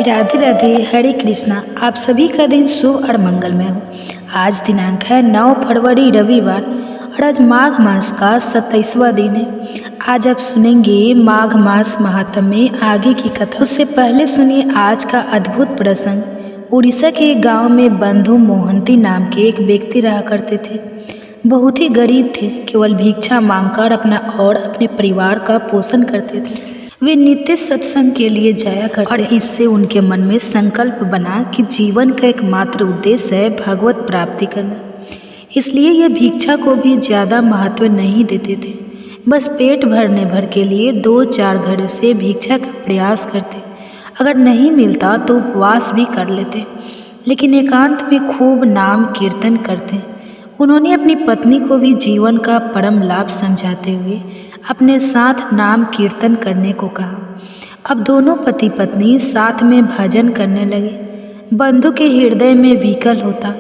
राधे राधे, हरे कृष्णा। आप सभी का दिन शुभ और मंगलमय हो। आज दिनांक है 9 फरवरी रविवार और आज माघ मास का 27वां दिन है। आज आप सुनेंगे माघ मास महात्म्य में आगे की कथा। उससे पहले सुनिए आज का अद्भुत प्रसंग। उड़ीसा के एक गांव में बंधु मोहंती नाम के एक व्यक्ति रहा करते थे। बहुत ही गरीब थे, केवल भिक्षा मांगकर अपना और अपने परिवार का पोषण करते थे। वे नित्य सत्संग के लिए जाया करते और इससे उनके मन में संकल्प बना कि जीवन का एकमात्र उद्देश्य है भगवत प्राप्ति करना। इसलिए यह भिक्षा को भी ज़्यादा महत्व नहीं देते थे। बस पेट भरने भर के लिए 2-4 घड़ों से भिक्षा का प्रयास करते। अगर नहीं मिलता तो उपवास भी कर लेते, लेकिन एकांत में खूब नाम कीर्तन करते। उन्होंने अपनी पत्नी को भी जीवन का परम लाभ समझाते हुए अपने साथ नाम कीर्तन करने को कहा। अब दोनों पति पत्नी साथ में भजन करने लगे। बंधु के हृदय में विकल होता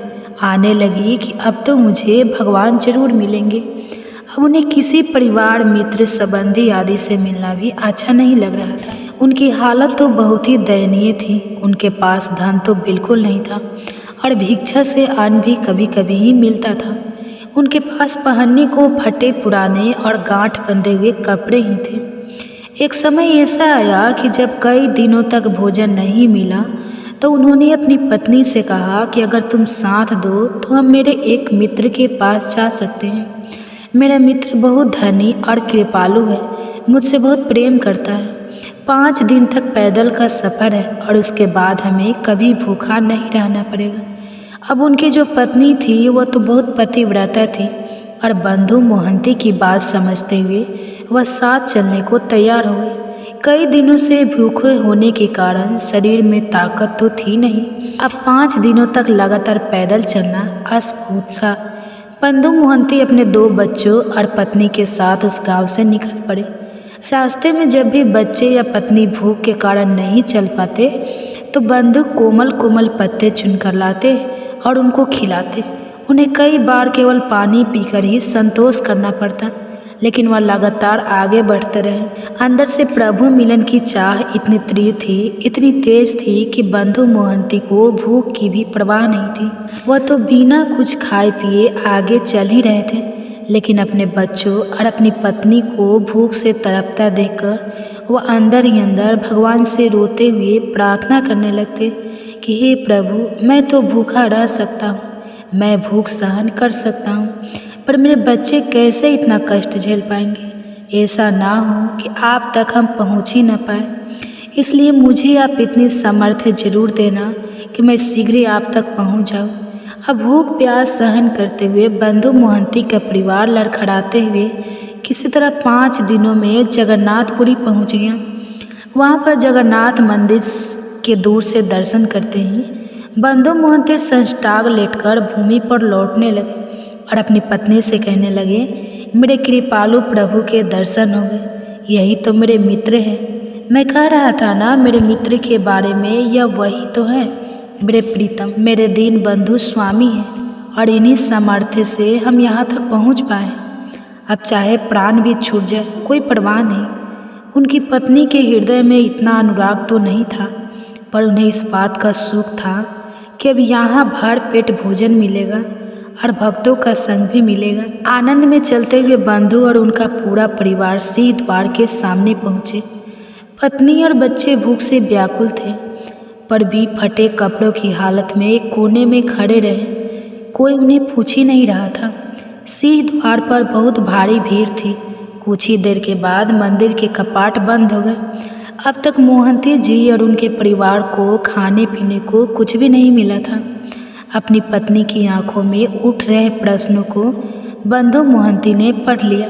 आने लगी कि अब तो मुझे भगवान जरूर मिलेंगे। अब उन्हें किसी परिवार, मित्र, संबंधी आदि से मिलना भी अच्छा नहीं लग रहा था। उनकी हालत तो बहुत ही दयनीय थी। उनके पास धन तो बिल्कुल नहीं था और भिक्षा से अन्न भी कभी कभी ही मिलता था। उनके पास पहनने को फटे पुराने और गांठ बंधे हुए कपड़े ही थे। एक समय ऐसा आया कि जब कई दिनों तक भोजन नहीं मिला तो उन्होंने अपनी पत्नी से कहा कि अगर तुम साथ दो तो हम मेरे एक मित्र के पास जा सकते हैं। मेरा मित्र बहुत धनी और कृपालु है, मुझसे बहुत प्रेम करता है। 5 दिन तक पैदल का सफ़र है और उसके बाद हमें कभी भूखा नहीं रहना पड़ेगा। अब उनकी जो पत्नी थी वह तो बहुत पतिव्रता थी और बंधु मोहंती की बात समझते हुए वह साथ चलने को तैयार हो गई। कई दिनों से भूखे होने के कारण शरीर में ताकत तो थी नहीं। अब 5 दिनों तक लगातार पैदल चलना असंभव था। बंधु मोहंती अपने 2 बच्चों और पत्नी के साथ उस गांव से निकल पड़े। रास्ते में जब भी बच्चे या पत्नी भूख के कारण नहीं चल पाते तो बंधु कोमल कोमल पत्ते चुनकर लाते और उनको खिलाते। उन्हें कई बार केवल पानी पीकर ही संतोष करना पड़ता, लेकिन वह लगातार आगे बढ़ते रहे। अंदर से प्रभु मिलन की चाह इतनी तीव्र थी, इतनी तेज थी कि बंधु मोहंती को भूख की भी परवाह नहीं थी। वह तो बिना कुछ खाए पिए आगे चल ही रहे थे, लेकिन अपने बच्चों और अपनी पत्नी को भूख से तड़पता देखकर वह अंदर ही अंदर भगवान से रोते हुए प्रार्थना करने लगते कि हे प्रभु, मैं तो भूखा रह सकता हूँ, मैं भूख सहन कर सकता हूँ, पर मेरे बच्चे कैसे इतना कष्ट झेल पाएंगे। ऐसा ना हो कि आप तक हम पहुँच ही ना पाए, इसलिए मुझे आप इतनी सामर्थ्य जरूर देना कि मैं शीघ्र ही आप तक पहुँच जाऊँ। अब भूख प्यास सहन करते हुए बंधु मोहंती का परिवार लड़खड़ाते हुए किसी तरह 5 दिनों में जगन्नाथपुरी पहुँच गया। वहाँ पर जगन्नाथ मंदिर के दूर से दर्शन करते ही बंधु मोहंती साष्टांग लेटकर भूमि पर लौटने लगे और अपनी पत्नी से कहने लगे, मेरे कृपालु प्रभु के दर्शन हो गए। यही तो मेरे मित्र हैं। मैं कह रहा था ना मेरे मित्र के बारे में, यह वही तो है मेरे प्रीतम, मेरे दीन बंधु स्वामी हैं और इन्हीं सामर्थ्य से हम यहाँ तक पहुँच पाए। अब चाहे प्राण भी छूट जाए कोई परवाह नहीं। उनकी पत्नी के हृदय में इतना अनुराग तो नहीं था, पर उन्हें इस बात का सुख था कि अब यहाँ भर पेट भोजन मिलेगा और भक्तों का संग भी मिलेगा। आनंद में चलते हुए बंधु और उनका पूरा परिवार सिंह द्वार के सामने पहुँचे। पत्नी और बच्चे भूख से व्याकुल थे, पर भी फटे कपड़ों की हालत में एक कोने में खड़े रहे। कोई उन्हें पूछ ही नहीं रहा था। सिंह द्वार पर बहुत भारी भीड़ थी। कुछ ही देर के बाद मंदिर के कपाट बंद हो गए। अब तक मोहंती जी और उनके परिवार को खाने पीने को कुछ भी नहीं मिला था। अपनी पत्नी की आंखों में उठ रहे प्रश्नों को बंधु मोहंती ने पढ़ लिया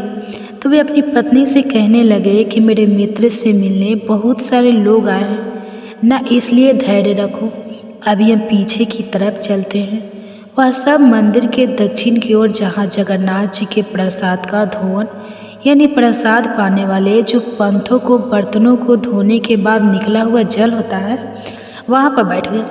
तो वे अपनी पत्नी से कहने लगे कि मेरे मित्र से मिलने बहुत सारे लोग आए हैं, न इसलिए धैर्य रखो, अभी हम पीछे की तरफ चलते हैं। वह सब मंदिर के दक्षिण की ओर, जहाँ जगन्नाथ जी के प्रसाद का धोवन यानी प्रसाद पाने वाले जो पंथों को बर्तनों को धोने के बाद निकला हुआ जल होता है, वहाँ पर बैठ गए।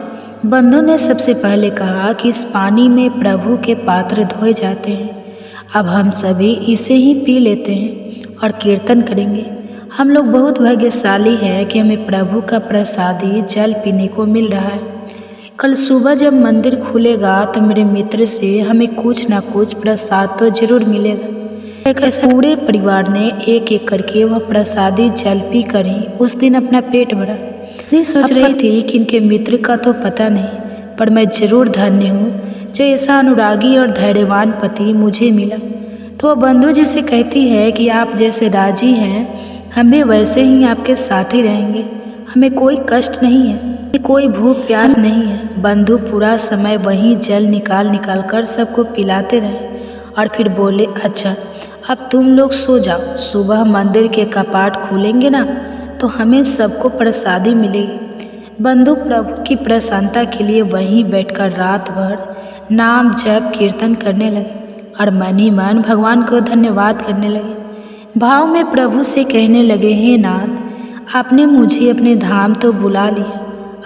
बंधु ने सबसे पहले कहा कि इस पानी में प्रभु के पात्र धोए जाते हैं। अब हम सभी इसे ही पी लेते हैं और कीर्तन करेंगे। हम लोग बहुत भाग्यशाली हैं कि हमें प्रभु का प्रसादी जल पीने को मिल रहा है। कल सुबह जब मंदिर खुलेगा तो मेरे मित्र से हमें कुछ ना कुछ प्रसाद तो जरूर मिलेगा। ऐसा पूरे परिवार ने एक एक करके वह प्रसादी जल पी कर ही उस दिन अपना पेट भरा। नहीं सोच रही थी कि इनके मित्र का तो पता नहीं, पर मैं जरूर धन्य हूँ जो ऐसा अनुरागी और धैर्यवान पति मुझे मिला। तो वह बंधु जी से कहती है कि आप जैसे राजी हैं हम भी वैसे ही आपके साथ ही रहेंगे। हमें कोई कष्ट नहीं है, कोई भूख प्यास नहीं है। बंधु पूरा समय वहीं जल निकाल कर सबको पिलाते रहे और फिर बोले, अच्छा अब तुम लोग सो जाओ, सुबह मंदिर के कपाट खुलेंगे ना तो हमें सबको प्रसादी मिलेगी। बंधु प्रभु की प्रसन्नता के लिए वहीं बैठकर रात भर नाम जप कीर्तन करने लगे और मन ही मन भगवान को धन्यवाद करने लगे। भाव में प्रभु से कहने लगे, हे नाथ, आपने मुझे अपने धाम तो बुला लिया,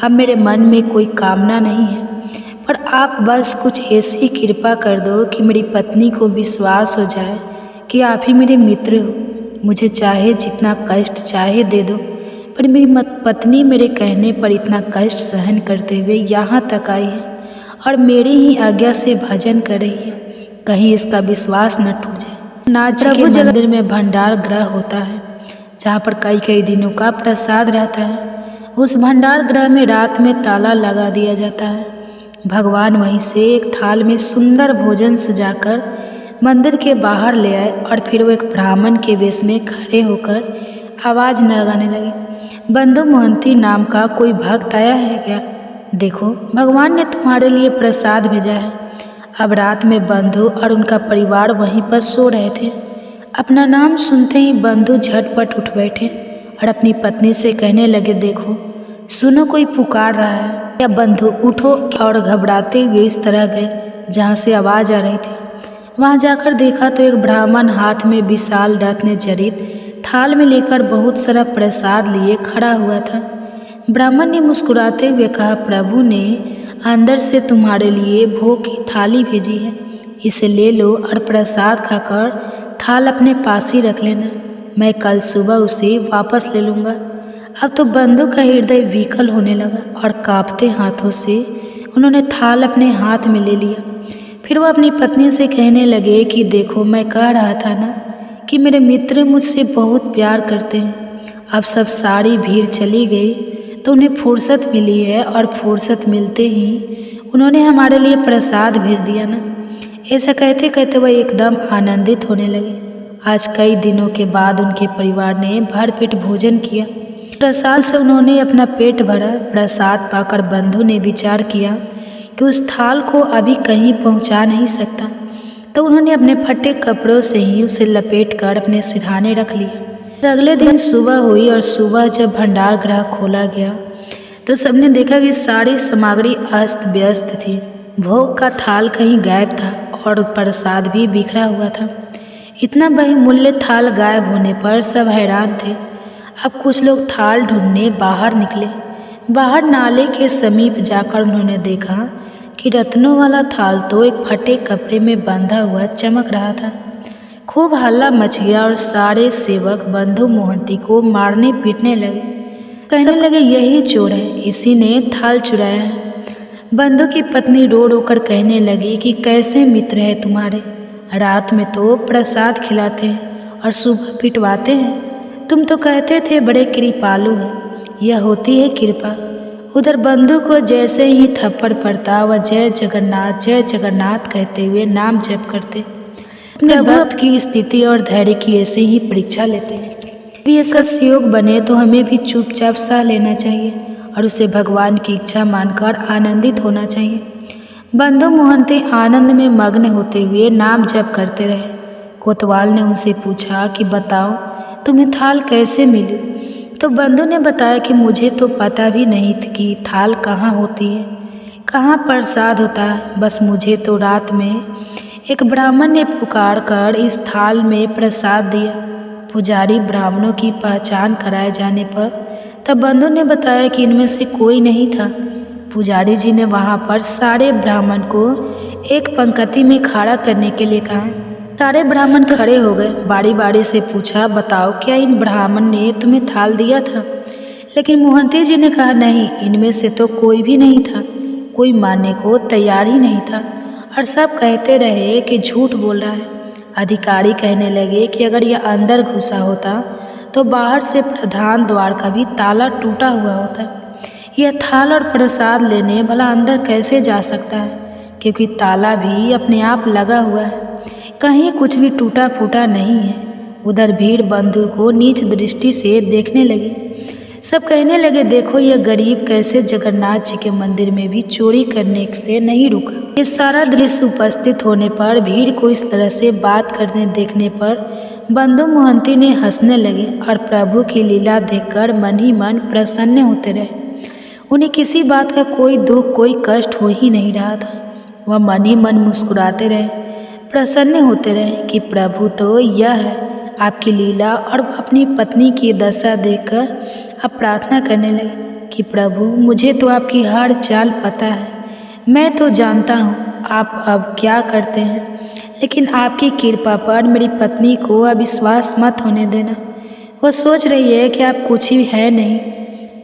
अब मेरे मन में कोई कामना नहीं है, पर आप बस कुछ ऐसी कृपा कर दो कि मेरी पत्नी को विश्वास हो जाए कि आप ही मेरे मित्र हो। मुझे चाहे जितना कष्ट चाहे दे दो, पर मेरी पत्नी मेरे कहने पर इतना कष्ट सहन करते हुए यहाँ तक आई है और मेरी ही आज्ञा से भजन कर रही है, कहीं इसका विश्वास न टूट जाए। नाथ जी के मंदिर में भंडार गृह होता है जहाँ पर कई कई दिनों का प्रसाद रहता है। उस भंडार गृह में रात में ताला लगा दिया जाता है। भगवान वहीं से एक थाल में सुंदर भोजन सजाकर मंदिर के बाहर ले आए और फिर वो एक ब्राह्मण के वेश में खड़े होकर आवाज़ लगाने लगे, बंधु मोहंती नाम का कोई भक्त आया है क्या? देखो भगवान ने तुम्हारे लिए प्रसाद भेजा है। अब रात में बंधु और उनका परिवार वहीं पर सो रहे थे। अपना नाम सुनते ही बंधु झटपट उठ बैठे और अपनी पत्नी से कहने लगे, देखो सुनो कोई पुकार रहा है। या बंधु उठो और घबराते हुए इस तरह गए जहाँ से आवाज़ आ रही थी। वहाँ जाकर देखा तो एक ब्राह्मण हाथ में विशाल रत्न जड़ित थाल में लेकर बहुत सारा प्रसाद लिए खड़ा हुआ था। ब्राह्मण ने मुस्कुराते हुए कहा, प्रभु ने अंदर से तुम्हारे लिए भोग की थाली भेजी है, इसे ले लो और प्रसाद खाकर थाल अपने पास ही रख लेना, मैं कल सुबह उसे वापस ले लूँगा। अब तो बंधु का हृदय विकल होने लगा और कांपते हाथों से उन्होंने थाल अपने हाथ में ले लिया। फिर वो अपनी पत्नी से कहने लगे कि देखो मैं कह रहा था ना कि मेरे मित्र मुझसे बहुत प्यार करते हैं। अब सब सारी भीड़ चली गई तो उन्हें फुर्सत मिली है और फुर्सत मिलते ही उन्होंने हमारे लिए प्रसाद भेज दिया ना। ऐसा कहते कहते वह एकदम आनंदित होने लगे। आज कई दिनों के बाद उनके परिवार ने भरपेट भोजन किया। प्रसाद से उन्होंने अपना पेट भरा। प्रसाद पाकर बंधु ने विचार किया कि उस थाल को अभी कहीं पहुंचा नहीं सकता, तो उन्होंने अपने फटे कपड़ों से ही उसे लपेट कर अपने सिरहाने रख लिया। अगले दिन सुबह हुई और सुबह जब भंडार गृह खोला गया तो सबने देखा कि सारी सामग्री अस्त व्यस्त थी। भोग का थाल कहीं गायब था और प्रसाद भी बिखरा हुआ था। इतना बहुमूल्य थाल गायब होने पर सब हैरान थे। अब कुछ लोग थाल ढूंढने बाहर निकले। बाहर नाले के समीप जाकर उन्होंने देखा कि रत्नों वाला थाल तो एक फटे कपड़े में बंधा हुआ चमक रहा था। खूब हल्ला मच गया और सारे सेवक बंधु मोहंती को मारने पीटने लगे। कहने लगे यही चोर है, इसी ने थाल चुराया है। बंधु की पत्नी रो रो कर कहने लगी कि कैसे मित्र है तुम्हारे, रात में तो प्रसाद खिलाते हैं और सुबह पिटवाते हैं। तुम तो कहते थे बड़े कृपालु हैं, यह होती है कृपा। उधर बंधु को जैसे ही थप्पड़ पड़ता वह जय जगन्नाथ कहते हुए नाम जप करते। अपने भक्त की स्थिति और धैर्य की ऐसे ही परीक्षा लेते हैं। भी इसका सहयोग बने तो हमें भी चुपचाप सह लेना चाहिए और उसे भगवान की इच्छा मानकर आनंदित होना चाहिए। बंधु मोहंती आनंद में मग्न होते हुए नाम जप करते रहे। कोतवाल ने उनसे पूछा कि बताओ तुम्हें थाल कैसे मिली? तो बंधु ने बताया कि मुझे तो पता भी नहीं था कि थाल कहाँ होती है, कहाँ प्रसाद होता है। बस मुझे तो रात में एक ब्राह्मण ने पुकार कर इस थाल में प्रसाद दिया। पुजारी ब्राह्मणों की पहचान कराए जाने पर तब बंधु ने बताया कि इनमें से कोई नहीं था। पुजारी जी ने वहाँ पर सारे ब्राह्मण को एक पंक्ति में खड़ा करने के लिए कहा। सारे ब्राह्मण खड़े हो गए, बारी बारी से पूछा, बताओ क्या इन ब्राह्मण ने तुम्हें थाल दिया था? लेकिन मोहंती जी ने कहा, नहीं, इनमें से तो कोई भी नहीं था, कोई मानने को तैयार ही नहीं था। और सब कहते रहे कि झूठ बोल रहा है। अधिकारी कहने लगे कि अगर यह अंदर घुसा होता तो बाहर से प्रधान द्वार का भी ताला टूटा हुआ होता। यह थाल और प्रसाद लेने भला अंदर कैसे जा सकता है, क्योंकि ताला भी अपने आप लगा हुआ है, कहीं कुछ भी टूटा फूटा नहीं है। उधर भीड़ बंधु को नीच दृष्टि से देखने लगी। सब कहने लगे, देखो यह गरीब कैसे जगन्नाथ जी के मंदिर में भी चोरी करने से नहीं रुका। ये सारा दृश्य उपस्थित होने पर, भीड़ को इस तरह से बात करने देखने पर बंधु मोहंती ने हंसने लगे और प्रभु की लीला देखकर मन ही मन प्रसन्न होते रहे। उन्हें किसी बात का कोई दुख, कोई कष्ट हो ही नहीं रहा था। वह मन ही मन मुस्कुराते रहे, प्रसन्न होते रहे कि प्रभु तो यह है आपकी लीला। और अपनी पत्नी की दशा देखकर अब प्रार्थना करने लगे कि प्रभु, मुझे तो आपकी हर चाल पता है, मैं तो जानता हूँ आप अब क्या करते हैं, लेकिन आपकी कृपा पर मेरी पत्नी को अविश्वास मत होने देना। वह सोच रही है कि आप कुछ ही है नहीं।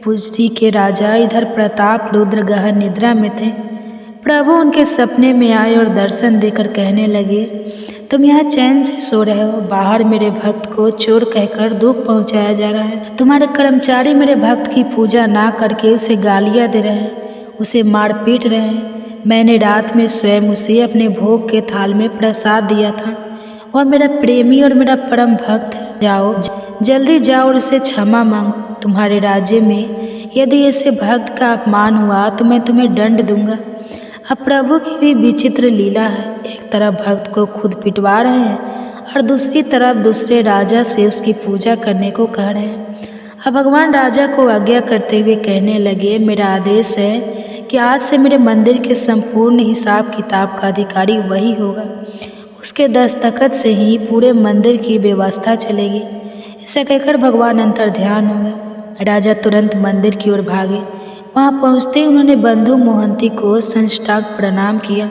पुष्टि के राजा इधर प्रताप रुद्र गहन निद्रा में थे। प्रभु उनके सपने में आए और दर्शन देकर कहने लगे, तुम यहाँ चैन से सो रहे हो, बाहर मेरे भक्त को चोर कहकर दुख पहुँचाया जा रहा है। तुम्हारे कर्मचारी मेरे भक्त की पूजा ना करके उसे गालियाँ दे रहे हैं, उसे मार पीट रहे हैं। मैंने रात में स्वयं उसे अपने भोग के थाल में प्रसाद दिया था। वह मेरा प्रेमी और मेरा परम भक्त है। जाओ, जल्दी जाओ और उसे क्षमा मांगो। तुम्हारे राज्य में यदि ऐसे भक्त का अपमान हुआ तो मैं तुम्हें दंड दूंगा। अब प्रभु की भी विचित्र लीला है। एक तरफ भक्त को खुद पिटवा रहे हैं और दूसरी तरफ दूसरे राजा से उसकी पूजा करने को कह रहे हैं। अब भगवान राजा को आज्ञा करते हुए कहने लगे, मेरा आदेश है कि आज से मेरे मंदिर के संपूर्ण हिसाब किताब का अधिकारी वही होगा। उसके दस्तखत से ही पूरे मंदिर की व्यवस्था चलेगी। ऐसा कहकर भगवान अंतर ध्यान हो गए। राजा तुरंत मंदिर की ओर भागे। वहां पहुंचते ही उन्होंने बंधु मोहंती को साष्टांग प्रणाम किया,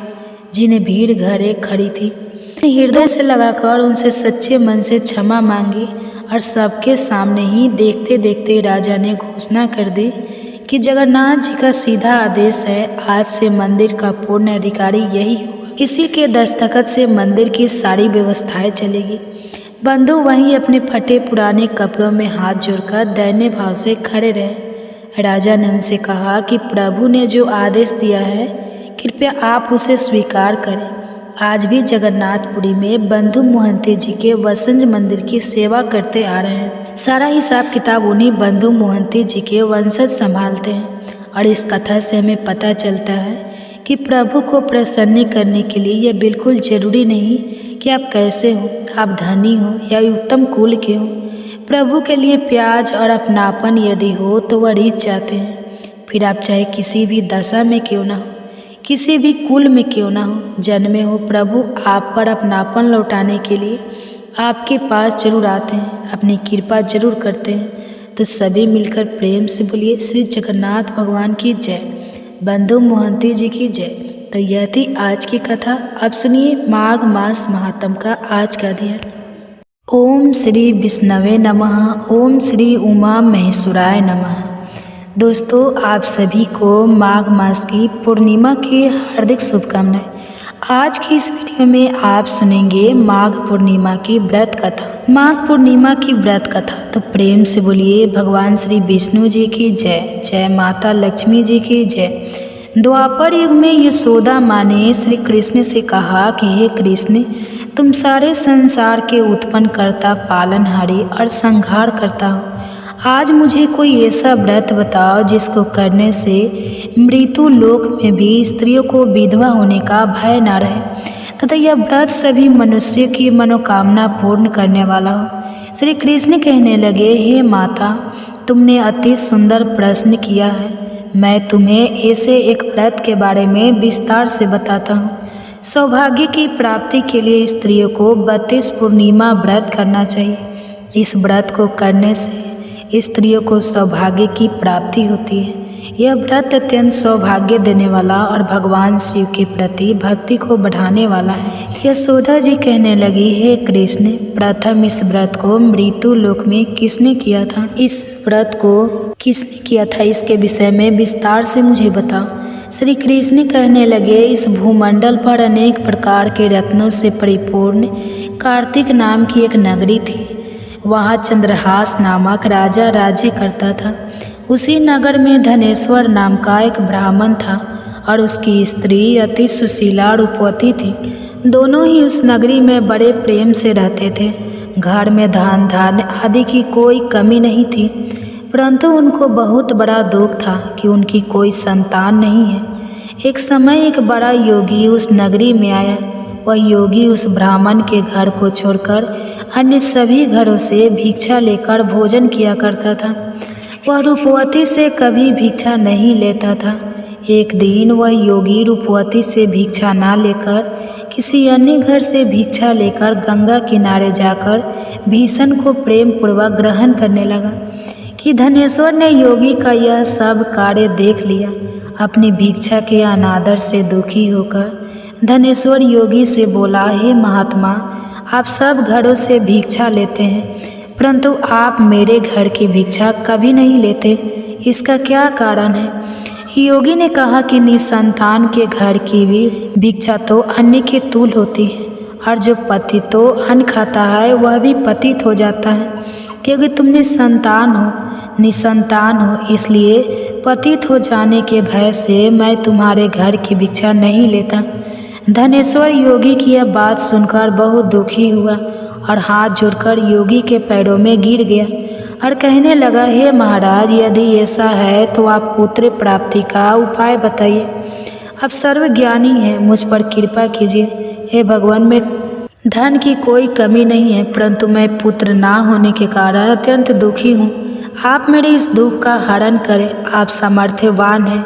जिन्हें भीड़ घरे खड़ी थी। हृदय से लगाकर उनसे सच्चे मन से क्षमा मांगी और सबके सामने ही देखते देखते राजा ने घोषणा कर दी कि जगन्नाथ जी का सीधा आदेश है, आज से मंदिर का पूर्ण अधिकारी यही होगा। इसी के दस्तखत से मंदिर की सारी व्यवस्थाएं चलेगी। बंधु वहीं अपने फटे पुराने कपड़ों में हाथ जोड़कर दयनीय भाव से खड़े रहे। राजा ने उनसे कहा कि प्रभु ने जो आदेश दिया है, कृपया आप उसे स्वीकार करें। आज भी जगन्नाथपुरी में बंधु मोहंती जी के वसंज मंदिर की सेवा करते आ रहे हैं। सारा हिसाब किताब उन्हीं बंधु मोहंती जी के वंशज संभालते हैं। और इस कथा से हमें पता चलता है कि प्रभु को प्रसन्न करने के लिए यह बिल्कुल जरूरी नहीं कि आप कैसे हो, आप धनी हो या उत्तम कुल के हो। प्रभु के लिए प्याज और अपनापन यदि हो तो वह रीत जाते हैं। फिर आप चाहे किसी भी दशा में क्यों ना हो, किसी भी कुल में क्यों ना हो, जन्मे हो, प्रभु आप पर अपनापन लौटाने के लिए आपके पास जरूर आते हैं, अपनी कृपा जरूर करते हैं। तो सभी मिलकर प्रेम से बोलिए श्री जगन्नाथ भगवान की जय, बंधु मोहंती जी की जय। तो यह थी आज की कथा। अब सुनिए माघ मास महात्म का आज का अध्ययन। ओम श्री विष्णवे नमः, ओम श्री उमा महेश्वराय नमः। दोस्तों, आप सभी को माघ मास की पूर्णिमा की हार्दिक शुभकामनाएं। आज की इस वीडियो में आप सुनेंगे माघ पूर्णिमा की व्रत कथा। माघ पूर्णिमा की व्रत कथा, तो प्रेम से बोलिए भगवान श्री विष्णु जी की जय, जय माता लक्ष्मी जी की जय। द्वापर युग में यशोदा माँ ने श्री कृष्ण से कहा कि हे कृष्ण, तुम सारे संसार के उत्पन्न करता, पालनहारी और संहार करता हो। आज मुझे कोई ऐसा व्रत बताओ जिसको करने से मृत्यु लोक में भी स्त्रियों को विधवा होने का भय न रहे तथा यह व्रत सभी मनुष्यों की मनोकामना पूर्ण करने वाला हो। श्री कृष्ण कहने लगे, हे माता, तुमने अति सुंदर प्रश्न किया है। मैं तुम्हें ऐसे एक व्रत के बारे में विस्तार से बताता हूँ। सौभाग्य की प्राप्ति के लिए स्त्रियों को 32 पूर्णिमा व्रत करना चाहिए। इस व्रत को करने से स्त्रियों को सौभाग्य की प्राप्ति होती है। यह व्रत अत्यंत सौभाग्य देने वाला और भगवान शिव के प्रति भक्ति को बढ़ाने वाला है। यशोदा जी कहने लगी, हे कृष्ण, प्रथम इस व्रत को मृत्यु लोक में किसने किया था? इस व्रत को किसने किया था, इसके विषय में विस्तार से मुझे बताओ। श्री कृष्ण कहने लगे, इस भूमंडल पर अनेक प्रकार के रत्नों से परिपूर्ण कार्तिक नाम की एक नगरी थी। वहाँ चंद्रहास नामक राजा राज्य करता था। उसी नगर में धनेश्वर नाम का एक ब्राह्मण था और उसकी स्त्री अति सुशीला रूपवती थी। दोनों ही उस नगरी में बड़े प्रेम से रहते थे। घर में धन धान्य आदि की कोई कमी नहीं थी, परंतु उनको बहुत बड़ा दुख था कि उनकी कोई संतान नहीं है। एक समय एक बड़ा योगी उस नगरी में आया। वह योगी उस ब्राह्मण के घर को छोड़कर अन्य सभी घरों से भिक्षा लेकर भोजन किया करता था। वह रूपवती से कभी भिक्षा नहीं लेता था। एक दिन वह योगी रूपवती से भिक्षा ना लेकर किसी अन्य घर से भिक्षा लेकर गंगा किनारे जाकर भीषण को प्रेम पूर्वक ग्रहण करने लगा कि धनेश्वर ने योगी का यह सब कार्य देख लिया। अपनी भिक्षा के अनादर से दुखी होकर धनेश्वर योगी से बोला, हे महात्मा, आप सब घरों से भिक्षा लेते हैं, परंतु आप मेरे घर की भिक्षा कभी नहीं लेते, इसका क्या कारण है? योगी ने कहा कि निसंतान के घर की भी भिक्षा तो अन्न के तुल्य होती है, और जो पतित तो अन्न खाता है वह भी पतित हो जाता है। क्योंकि तुमने संतान हो, निसंतान हो, इसलिए पतित हो जाने के भय से मैं तुम्हारे घर की भिक्षा नहीं लेता। धनेश्वर योगी की यह बात सुनकर बहुत दुखी हुआ और हाथ जोड़कर योगी के पैरों में गिर गया और कहने लगा, हे महाराज, यदि ऐसा है तो आप पुत्र प्राप्ति का उपाय बताइए। आप सर्वज्ञानी हैं, मुझ पर कृपा कीजिए। हे भगवान, मैं धन की कोई कमी नहीं है, परंतु मैं पुत्र ना होने के कारण अत्यंत दुखी हूँ। आप मेरे इस दुख का हरण करें, आप सामर्थ्यवान हैं।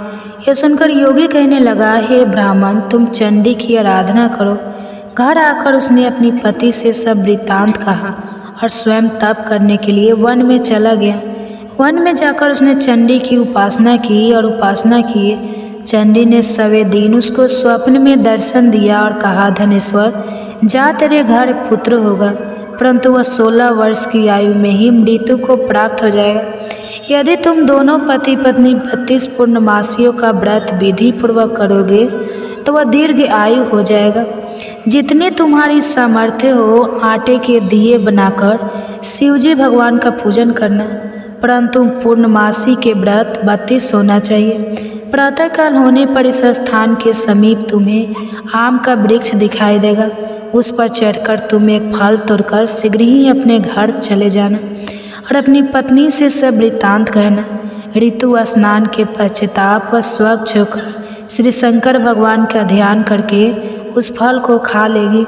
यह सुनकर योगी कहने लगा, हे ब्राह्मण, तुम चंडी की आराधना करो। घर आकर उसने अपनी पति से सब वृत्तांत कहा और स्वयं तप करने के लिए वन में चला गया। वन में जाकर उसने चंडी की उपासना की और उपासना की। चंडी ने सवे दिन उसको स्वप्न में दर्शन दिया और कहा, धनेश्वर, जा, तेरे घर पुत्र होगा, परंतु वह 16 वर्ष की आयु में ही मृत्यु को प्राप्त हो जाएगा। यदि तुम दोनों पति पत्नी 32 पूर्णमासियों का व्रत विधि पूर्वक करोगे तो वह दीर्घ आयु हो जाएगा। जितनी तुम्हारी सामर्थ्य हो, आटे के दिए बनाकर शिवजी भगवान का पूजन करना, परंतु पूर्णमासी के व्रत 32 होना चाहिए। प्रातःकाल होने पर इस स्थान के समीप तुम्हें आम का वृक्ष दिखाई देगा। उस पर चढ़कर तुम एक फल तोड़कर शीघ्र ही अपने घर चले जाना और अपनी पत्नी से सब वृत्तांत कहना। ऋतु स्नान के पश्चाताप व स्वच्छ होकर श्री शंकर भगवान का ध्यान करके उस फल को खा लेगी।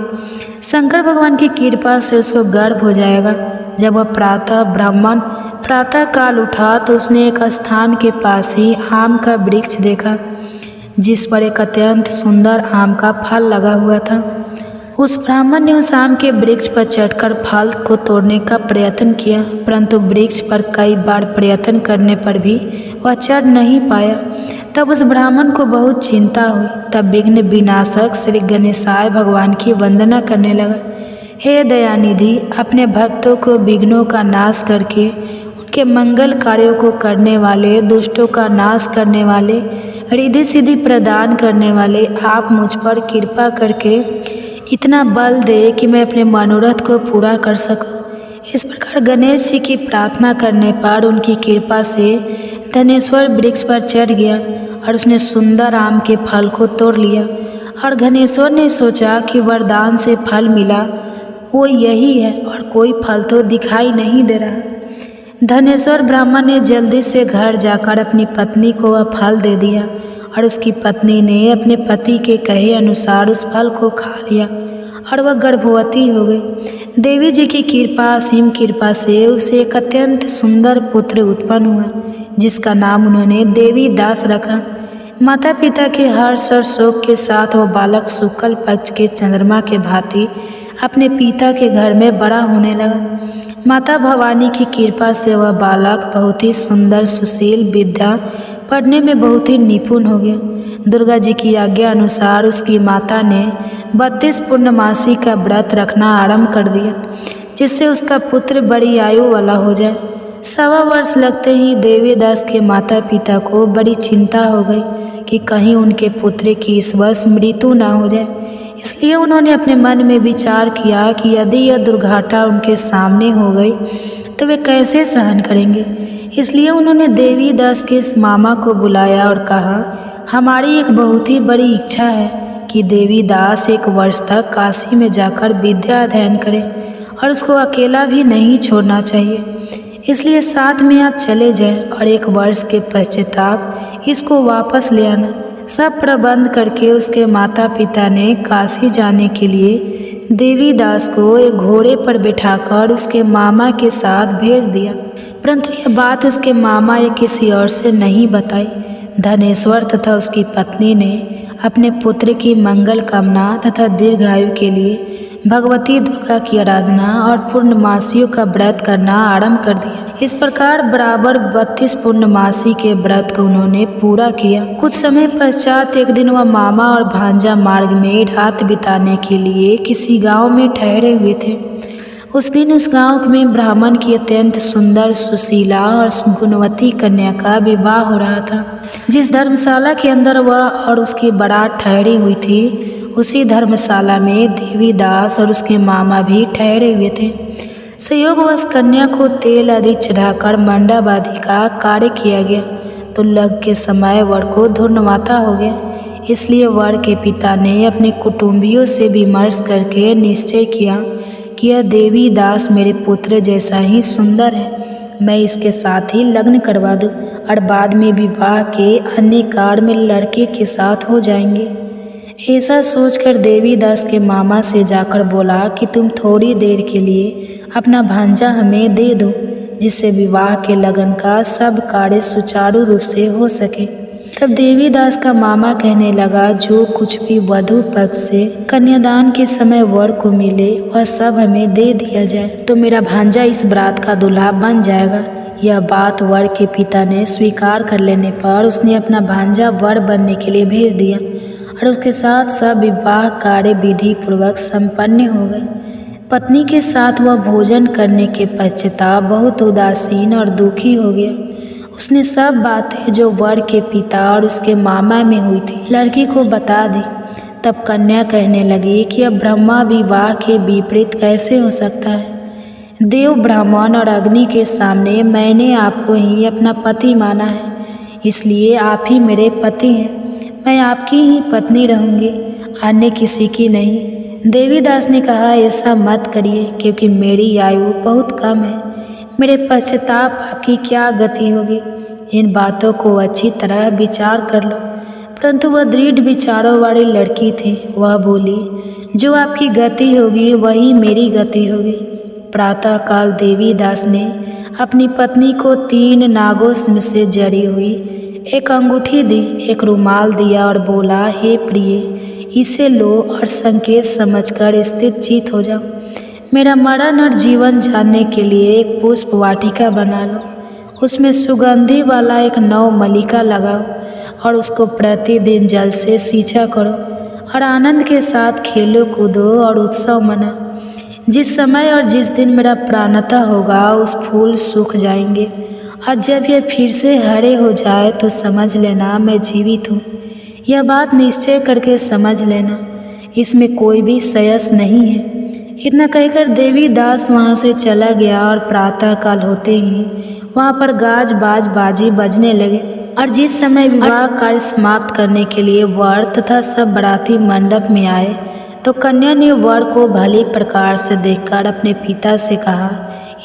शंकर भगवान की कृपा से उसको गर्भ हो जाएगा। जब वह ब्राह्मण प्रातःकाल उठा तो उसने एक स्थान के पास ही आम का वृक्ष देखा, जिस पर एक अत्यंत सुंदर आम का फल लगा हुआ था। उस ब्राह्मण ने उस आम के वृक्ष पर चढ़कर फल को तोड़ने का प्रयत्न किया, परंतु वृक्ष पर कई बार प्रयत्न करने पर भी वह चढ़ नहीं पाया। तब उस ब्राह्मण को बहुत चिंता हुई। तब विघ्न विनाशक श्री गणेशाय भगवान की वंदना करने लगा। हे दयानिधि, अपने भक्तों को विघ्नों का नाश करके उनके मंगल कार्यों को करने वाले, दुष्टों का नाश करने वाले, रिद्धि सिद्धि प्रदान करने वाले, आप मुझ पर कृपा करके इतना बल दे कि मैं अपने मनोरथ को पूरा कर सकूं। इस प्रकार गणेश जी की प्रार्थना करने पर उनकी कृपा से धनेश्वर वृक्ष पर चढ़ गया और उसने सुंदर आम के फल को तोड़ लिया। और धनेश्वर ने सोचा कि वरदान से फल मिला वो यही है और कोई फल तो दिखाई नहीं दे रहा। धनेश्वर ब्राह्मण ने जल्दी से घर जाकर अपनी पत्नी को वह फल दे दिया और उसकी पत्नी ने अपने पति के कहे अनुसार उस फल को खा लिया और वह गर्भवती हो गई। देवी जी की कृपा, असीम कृपा से उसे एक अत्यंत सुंदर पुत्र उत्पन्न हुआ, जिसका नाम उन्होंने देवी दास रखा। माता पिता के हर्ष और शोक के साथ वह बालक शुक्ल पक्ष के चंद्रमा के भांति अपने पिता के घर में बड़ा होने लगा। माता भवानी की कृपा से वह बालक बहुत ही सुंदर, सुशील, विद्या पढ़ने में बहुत ही निपुण हो गया। दुर्गा जी की आज्ञा अनुसार उसकी माता ने 32 पूर्णमासी का व्रत रखना आरंभ कर दिया, जिससे उसका पुत्र बड़ी आयु वाला हो जाए। 1.25 वर्ष लगते ही देवीदास के माता पिता को बड़ी चिंता हो गई कि कहीं उनके पुत्र की इस वर्ष मृत्यु ना हो जाए। इसलिए उन्होंने अपने मन में विचार किया कि यदि यह दुर्घटना उनके सामने हो गई तो वे कैसे सहन करेंगे। इसलिए उन्होंने देवीदास के इस मामा को बुलाया और कहा, हमारी एक बहुत ही बड़ी इच्छा है कि देवीदास 1 वर्ष तक काशी में जाकर विद्या अध्ययन करे और उसको अकेला भी नहीं छोड़ना चाहिए। इसलिए साथ में आप चले जाएं और 1 वर्ष के पश्चाताप इसको वापस ले आना। सब प्रबंध करके उसके माता पिता ने काशी जाने के लिए देवीदास को एक घोड़े पर बिठाकर उसके मामा के साथ भेज दिया। परंतु यह बात उसके मामा या किसी और से नहीं बताई। धनेश्वर तथा उसकी पत्नी ने अपने पुत्र की मंगल कामना तथा दीर्घायु के लिए भगवती दुर्गा की आराधना और पूर्णमासियों का व्रत करना आरंभ कर दिया। इस प्रकार बराबर 32 पूर्णमासी के व्रत को उन्होंने पूरा किया। कुछ समय पश्चात एक दिन वह मामा और भांजा मार्ग में रात बिताने के लिए किसी गांव में ठहरे हुए थे। उस दिन उस गांव में ब्राह्मण की अत्यंत सुंदर, सुशीला और गुणवती कन्या का विवाह हो रहा था। जिस धर्मशाला के अंदर वह और उसकी बारात ठहरी हुई थी, उसी धर्मशाला में देवीदास और उसके मामा भी ठहरे हुए थे। संयोगवश कन्या को तेल आदि चढ़ाकर मंडप आदि का कार्य किया गया तो लग के समय वर को धूर्णमाता हो गया। इसलिए वर के पिता ने अपने कुटुंबियों से विमर्श करके निश्चय किया कि यह देवीदास मेरे पुत्र जैसा ही सुंदर है, मैं इसके साथ ही लग्न करवा दूं और बाद में विवाह के अन्य कार्य में लड़के के साथ हो जाएंगे। ऐसा सोचकर देवीदास के मामा से जाकर बोला कि तुम थोड़ी देर के लिए अपना भांजा हमें दे दो, जिससे विवाह के लगन का सब कार्य सुचारू रूप से हो सके। तब देवीदास का मामा कहने लगा, जो कुछ भी वधू पक्ष से कन्यादान के समय वर को मिले वह सब हमें दे दिया जाए, तो मेरा भांजा इस बारात का दूल्हा बन जाएगा। यह बात वर के पिता ने स्वीकार कर लेने पर उसने अपना भांजा वर बनने के लिए भेज दिया और उसके साथ सब विवाह कार्य विधि पूर्वक संपन्न हो गए। पत्नी के साथ वह भोजन करने के पश्चात बहुत उदासीन और दुखी हो गया। उसने सब बातें जो वर के पिता और उसके मामा में हुई थी लड़की को बता दी। तब कन्या कहने लगी कि अब ब्रह्मा विवाह के विपरीत कैसे हो सकता है। देव, ब्राह्मण और अग्नि के सामने मैंने आपको ही अपना पति माना है, इसलिए आप ही मेरे पति हैं। मैं आपकी ही पत्नी रहूंगी, अन्य किसी की नहीं। देवीदास ने कहा, ऐसा मत करिए क्योंकि मेरी आयु बहुत कम है, मेरे पश्चाताप आपकी क्या गति होगी। इन बातों को अच्छी तरह विचार कर लो। परंतु वह दृढ़ विचारों वाली लड़की थी। वह बोली, जो आपकी गति होगी वही मेरी गति होगी। प्रातःकाल देवीदास ने अपनी पत्नी को 3 नागों से जड़ी हुई एक अंगूठी दी, एक रुमाल दिया और बोला, हे प्रिय, इसे लो और संकेत समझकर स्थिर चित हो जाओ। मेरा मरण और जीवन जानने के लिए एक पुष्प वाटिका बना लो, उसमें सुगंधी वाला एक नव मलिका लगाओ और उसको प्रतिदिन जल से सींचा करो और आनंद के साथ खेलो कूदो और उत्सव मनाओ। जिस समय और जिस दिन मेरा प्राणता होगा उस फूल सूख जाएंगे और जब यह फिर से हरे हो जाए तो समझ लेना मैं जीवित हूँ। यह बात निश्चय करके समझ लेना, इसमें कोई भी संशय नहीं है। इतना कहकर देवीदास वहाँ से चला गया और प्रातःकाल होते ही वहाँ पर गाज बाज बाजी बजने लगे और जिस समय विवाह कार्य समाप्त करने के लिए वर तथा सब बाराती मंडप में आए तो कन्या ने वर को भली प्रकार से देखकर अपने पिता से कहा,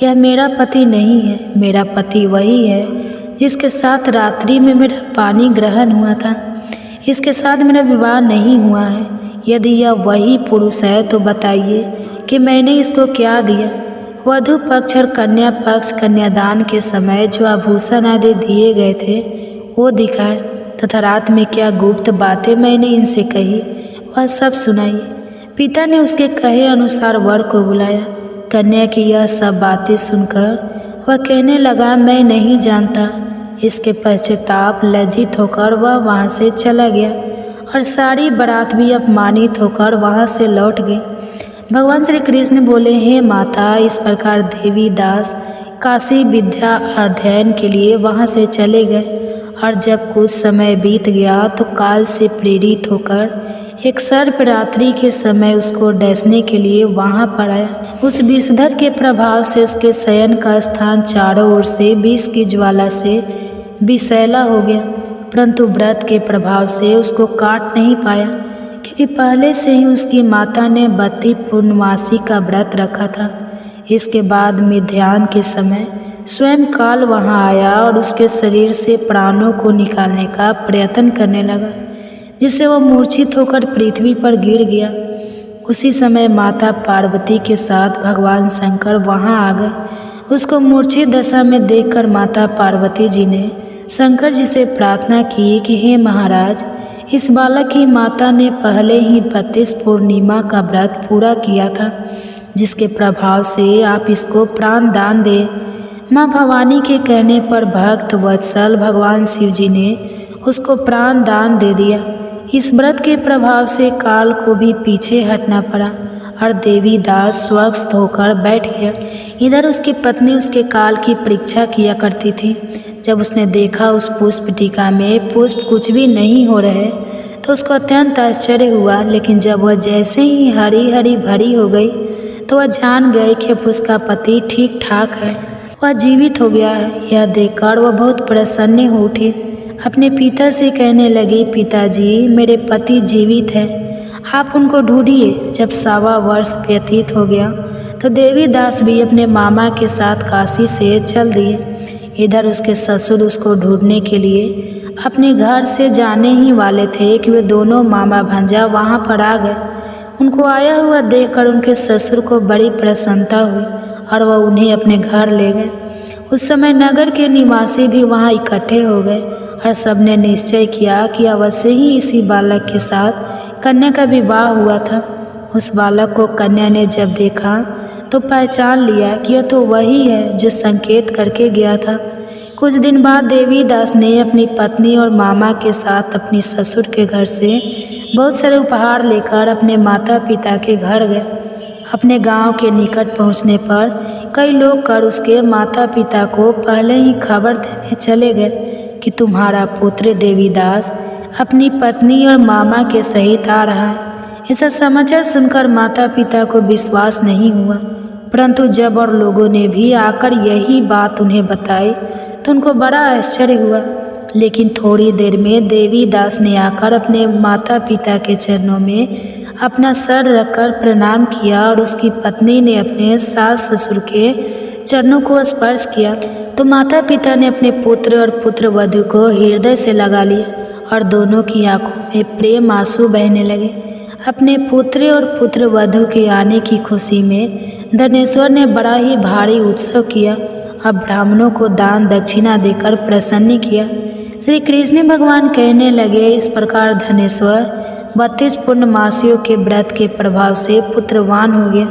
यह मेरा पति नहीं है, मेरा पति वही है जिसके साथ रात्रि में मेरा पानी ग्रहण हुआ था। इसके साथ मेरा विवाह नहीं हुआ है। यदि यह वही पुरुष है तो बताइए कि मैंने इसको क्या दिया। वधू पक्ष और कन्या पक्ष कन्यादान के समय जो आभूषण आदि दिए गए थे वो दिखाए तथा रात में क्या गुप्त बातें मैंने इनसे कही वह सब सुनाइए। पिता ने उसके कहे अनुसार वर को बुलाया। कन्या की यह सब बातें सुनकर वह कहने लगा, मैं नहीं जानता इसके पश्चाताप लज्जित होकर वह वहाँ से चला गया और सारी बारात भी अपमानित होकर वहाँ से लौट गई। भगवान श्री कृष्ण बोले, हे माता, इस प्रकार देवी दास काशी विद्या अध्ययन के लिए वहाँ से चले गए और जब कुछ समय बीत गया तो काल से प्रेरित होकर एक सर्प रात्रि के समय उसको डसने के लिए वहाँ पर आया। उस विषधर के प्रभाव से उसके शयन का स्थान चारों ओर से विष की ज्वाला से विषैला हो गया, परंतु व्रत के प्रभाव से उसको काट नहीं पाया, क्योंकि पहले से ही उसकी माता ने 32 पूर्णमासी का व्रत रखा था। इसके बाद मध्याह्न के समय स्वयं काल वहाँ आया और उसके शरीर से प्राणों को निकालने का प्रयत्न करने लगा, जिससे वह मूर्छित होकर पृथ्वी पर गिर गया। उसी समय माता पार्वती के साथ भगवान शंकर वहाँ आ गए। उसको मूर्छित दशा में देखकर माता पार्वती जी ने शंकर जी से प्रार्थना की कि हे महाराज, इस बालक की माता ने पहले ही 32 पूर्णिमा का व्रत पूरा किया था, जिसके प्रभाव से आप इसको प्राण दान दें। माँ भवानी के कहने पर भक्त वत्सल भगवान शिव जी ने उसको प्राण दान दे दिया। इस व्रत के प्रभाव से काल को भी पीछे हटना पड़ा और देवी दास स्वस्थ होकर बैठ गया। इधर उसकी पत्नी उसके काल की परीक्षा किया करती थी। जब उसने देखा उस पुष्प टीका में पुष्प कुछ भी नहीं हो रहे तो उसको अत्यंत आश्चर्य हुआ, लेकिन जब वह जैसे ही हरी हरी भरी हो गई तो वह जान गए कि अब उसका पति ठीक ठाक है, वह जीवित हो गया है। यह देखकर वह बहुत प्रसन्न हो उठी। अपने पिता से कहने लगी, पिताजी, मेरे पति जीवित हैं, आप उनको ढूंढिए। जब 1.25 वर्ष व्यतीत हो गया तो देवी दास भी अपने मामा के साथ काशी से चल दिए। इधर उसके ससुर उसको ढूंढने के लिए अपने घर से जाने ही वाले थे कि वे दोनों मामा भांजा वहाँ पर आ गए। उनको आया हुआ देखकर उनके ससुर को बड़ी प्रसन्नता हुई और वह उन्हें अपने घर ले गए। उस समय नगर के निवासी भी वहाँ इकट्ठे हो गए और सबने निश्चय किया कि अवश्य ही इसी बालक के साथ कन्या का विवाह हुआ था। उस बालक को कन्या ने जब देखा तो पहचान लिया कि यह तो वही है जो संकेत करके गया था। कुछ दिन बाद देवी दास ने अपनी पत्नी और मामा के साथ अपनी ससुर के घर से बहुत सारे उपहार लेकर अपने माता पिता के घर गए। अपने गांव के निकट पहुंचने पर कई लोग कर उसके माता पिता को पहले ही खबर देने चले गए कि तुम्हारा पुत्र देवीदास अपनी पत्नी और मामा के सहित आ रहा है। ऐसा समाचार सुनकर माता पिता को विश्वास नहीं हुआ, परंतु जब और लोगों ने भी आकर यही बात उन्हें बताई तो उनको बड़ा आश्चर्य हुआ। लेकिन थोड़ी देर में देवीदास ने आकर अपने माता पिता के चरणों में अपना सर रखकर प्रणाम किया और उसकी पत्नी ने अपने सास ससुर के चरणों को स्पर्श किया तो माता पिता ने अपने पुत्र और पुत्र वधू को हृदय से लगा लिया और दोनों की आंखों में प्रेम आंसू बहने लगे। अपने पुत्र और पुत्र वधू के आने की खुशी में धनेश्वर ने बड़ा ही भारी उत्सव किया और ब्राह्मणों को दान दक्षिणा देकर प्रसन्न किया। श्री कृष्ण भगवान कहने लगे, इस प्रकार धनेश्वर 32 पूर्णमासियों के व्रत के प्रभाव से पुत्रवान हो गया।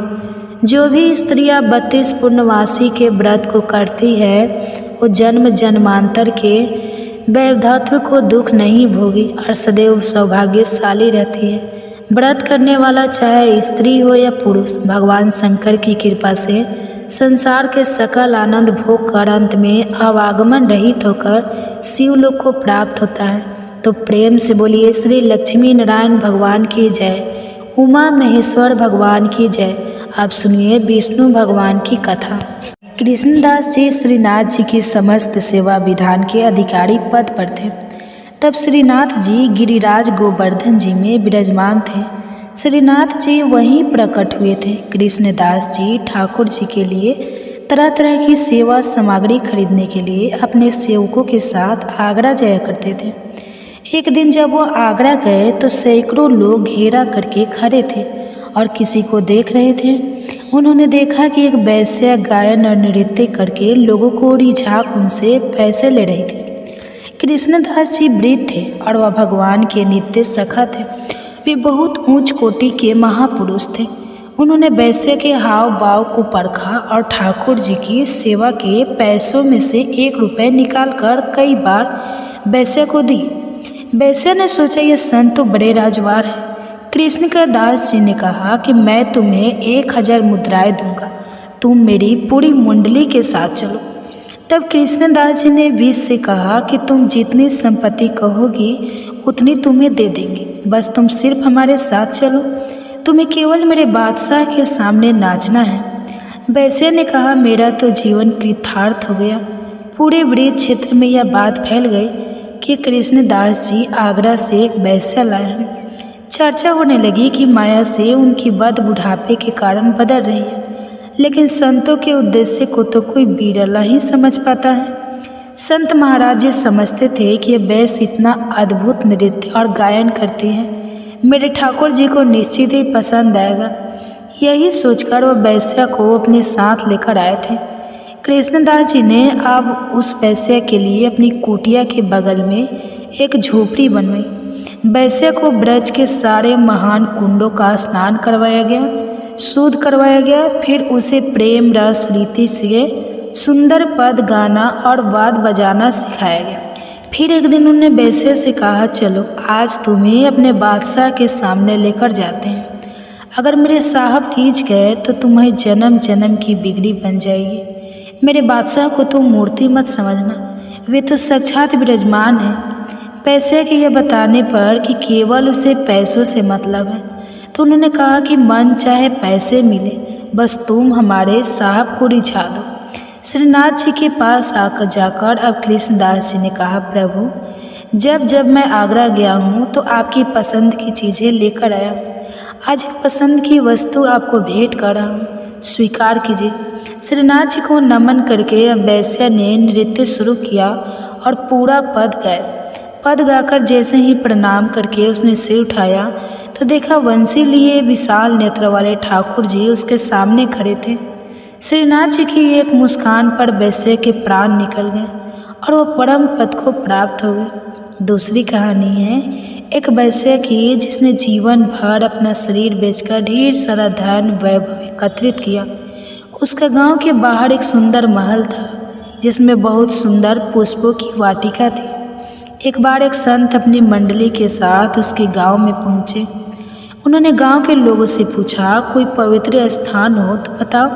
जो भी स्त्रियां 32 पूर्णमासी के व्रत को करती है वो जन्म जन्मांतर के वैधत्व को दुख नहीं भोगी और सदैव सौभाग्यशाली रहती है। व्रत करने वाला चाहे स्त्री हो या पुरुष, भगवान शंकर की कृपा से संसार के सकल आनंद भोग कर अंत में अवागमन रहित होकर शिवलोक को प्राप्त होता है। तो प्रेम से बोलिए श्री लक्ष्मी नारायण भगवान की जय, उमा महेश्वर भगवान की जय। आप सुनिए विष्णु भगवान की कथा। कृष्णदास जी श्रीनाथ जी की समस्त सेवा विधान के अधिकारी पद पर थे। तब श्रीनाथ जी गिरिराज गोवर्धन जी में विराजमान थे। श्रीनाथ जी वहीं प्रकट हुए थे। कृष्णदास जी ठाकुर जी के लिए तरह तरह की सेवा सामग्री खरीदने के लिए अपने सेवकों के साथ आगरा जाया करते थे। एक दिन जब वो आगरा गए तो सैकड़ों लोग घेरा करके खड़े थे और किसी को देख रहे थे। उन्होंने देखा कि एक वैश्या गायन और नृत्य करके लोगों को रिझाकर उनसे पैसे ले रही थी। कृष्णदास जी वृद्ध थे और वह भगवान के नित्य सखा थे। वे बहुत ऊंच कोटि के महापुरुष थे। उन्होंने वैश्य के हाव भाव को परखा और ठाकुर जी की सेवा के पैसों में से 1 रुपये निकालकर कई बार वैश्य को दी। वैश्य ने सोचा ये संत तो बड़े राजवार हैं। कृष्ण का दास जी ने कहा कि मैं तुम्हें 1000 मुद्राएं दूंगा, तुम मेरी पूरी मंडली के साथ चलो। तब कृष्णदास जी ने विष से कहा कि तुम जितनी संपत्ति कहोगी उतनी तुम्हें दे देंगे, बस तुम सिर्फ हमारे साथ चलो, तुम्हें केवल मेरे बादशाह के सामने नाचना है। वैश्य ने कहा मेरा तो जीवन कृतार्थ हो गया। पूरे ब्रज क्षेत्र में यह बात फैल गई कि कृष्णदास जी आगरा से एक वैश्य लाए हैं। चर्चा होने लगी कि माया से उनकी बद बुढ़ापे के कारण बदल रही है, लेकिन संतों के उद्देश्य को तो कोई बिरला ही समझ पाता है। संत महाराज जी समझते थे कि ये वैश्य इतना अद्भुत नृत्य और गायन करते हैं, मेरे ठाकुर जी को निश्चित ही पसंद आएगा। यही सोचकर वह वैश्य को अपने साथ लेकर आए थे। कृष्णदास जी ने अब उस वैश्य के लिए अपनी कुटिया के बगल में एक झोपड़ी बनवाई। वैश्य को ब्रज के सारे महान कुंडों का स्नान करवाया गया, शुद्ध करवाया गया। फिर उसे प्रेम रस रीति से सुंदर पद गाना और वाद बजाना सिखाया गया। फिर एक दिन उन्होंने वैश्य से कहा चलो आज तुम्हें अपने बादशाह के सामने लेकर जाते हैं, अगर मेरे साहब रीझ गए तो तुम्हें जन्म जन्म की बिगड़ी बन जाएगी। मेरे बादशाह को तुम मूर्ति मत समझना, वे तो साक्षात विराजमान हैं। वैश्य के यह बताने पर कि केवल उसे पैसों से मतलब है, तो उन्होंने कहा कि मन चाहे पैसे मिले, बस तुम हमारे साहब को रिझा दो। श्रीनाथ जी के पास आकर जाकर अब कृष्णदास जी ने कहा प्रभु जब जब मैं आगरा गया हूँ तो आपकी पसंद की चीज़ें लेकर आया हूँ, आज एक पसंद की वस्तु आपको भेंट कर रहा हूँ, स्वीकार कीजिए। श्रीनाथ जी को नमन करके अब वैश्य ने नृत्य शुरू किया और पूरा पद गाया। पद गाकर जैसे ही प्रणाम करके उसने सिर उठाया तो देखा वंशी लिए विशाल नेत्र वाले ठाकुर जी उसके सामने खड़े थे। श्रीनाथ जी की एक मुस्कान पर वैश्य के प्राण निकल गए और वो परम पद को प्राप्त हो गए। दूसरी कहानी है एक वैश्य की जिसने जीवन भर अपना शरीर बेचकर ढेर सारा धन वैभव एकत्रित किया। उसका गांव के बाहर एक सुंदर महल था जिसमें बहुत सुंदर पुष्पों की वाटिका थी। एक बार एक संत अपनी मंडली के साथ उसके गांव में पहुंचे। उन्होंने गांव के लोगों से पूछा कोई पवित्र स्थान हो तो बताओ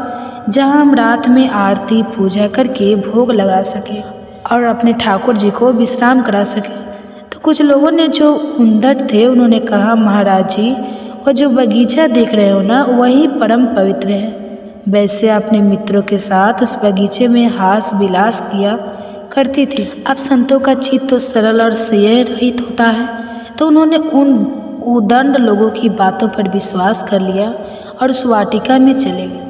जहां हम रात में आरती पूजा करके भोग लगा सके और अपने ठाकुर जी को विश्राम करा सके। तो कुछ लोगों ने जो उद्धट थे उन्होंने कहा महाराज जी वह जो बगीचा देख रहे हो ना वही परम पवित्र है। वैसे अपने मित्रों के साथ उस बगीचे में हास विलास किया करती थी। अब संतों का चित्त तो सरल और स्नेह रहित होता है, तो उन्होंने उन उदंड लोगों की बातों पर विश्वास कर लिया और उस वाटिका में चले गए।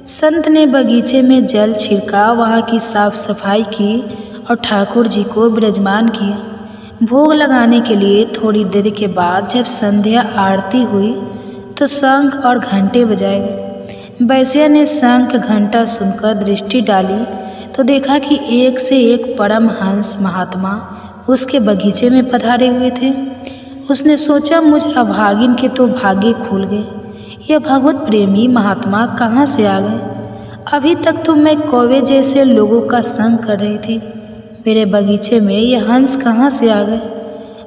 संत ने बगीचे में जल छिड़का, वहाँ की साफ सफाई की और ठाकुर जी को विराजमान किया। भोग लगाने के लिए थोड़ी देर के बाद जब संध्या आरती हुई तो शंख और घंटे बजाए गए। वैश्य ने शंख घंटा सुनकर दृष्टि डाली तो देखा कि एक से एक परमहंस महात्मा उसके बगीचे में पधारे हुए थे। उसने सोचा मुझ अभागिन के तो भाग्य खुल गए, यह भगवत प्रेमी महात्मा कहाँ से आ गए। अभी तक तो मैं कौवे जैसे लोगों का संग कर रही थी, मेरे बगीचे में ये हंस कहाँ से आ गए।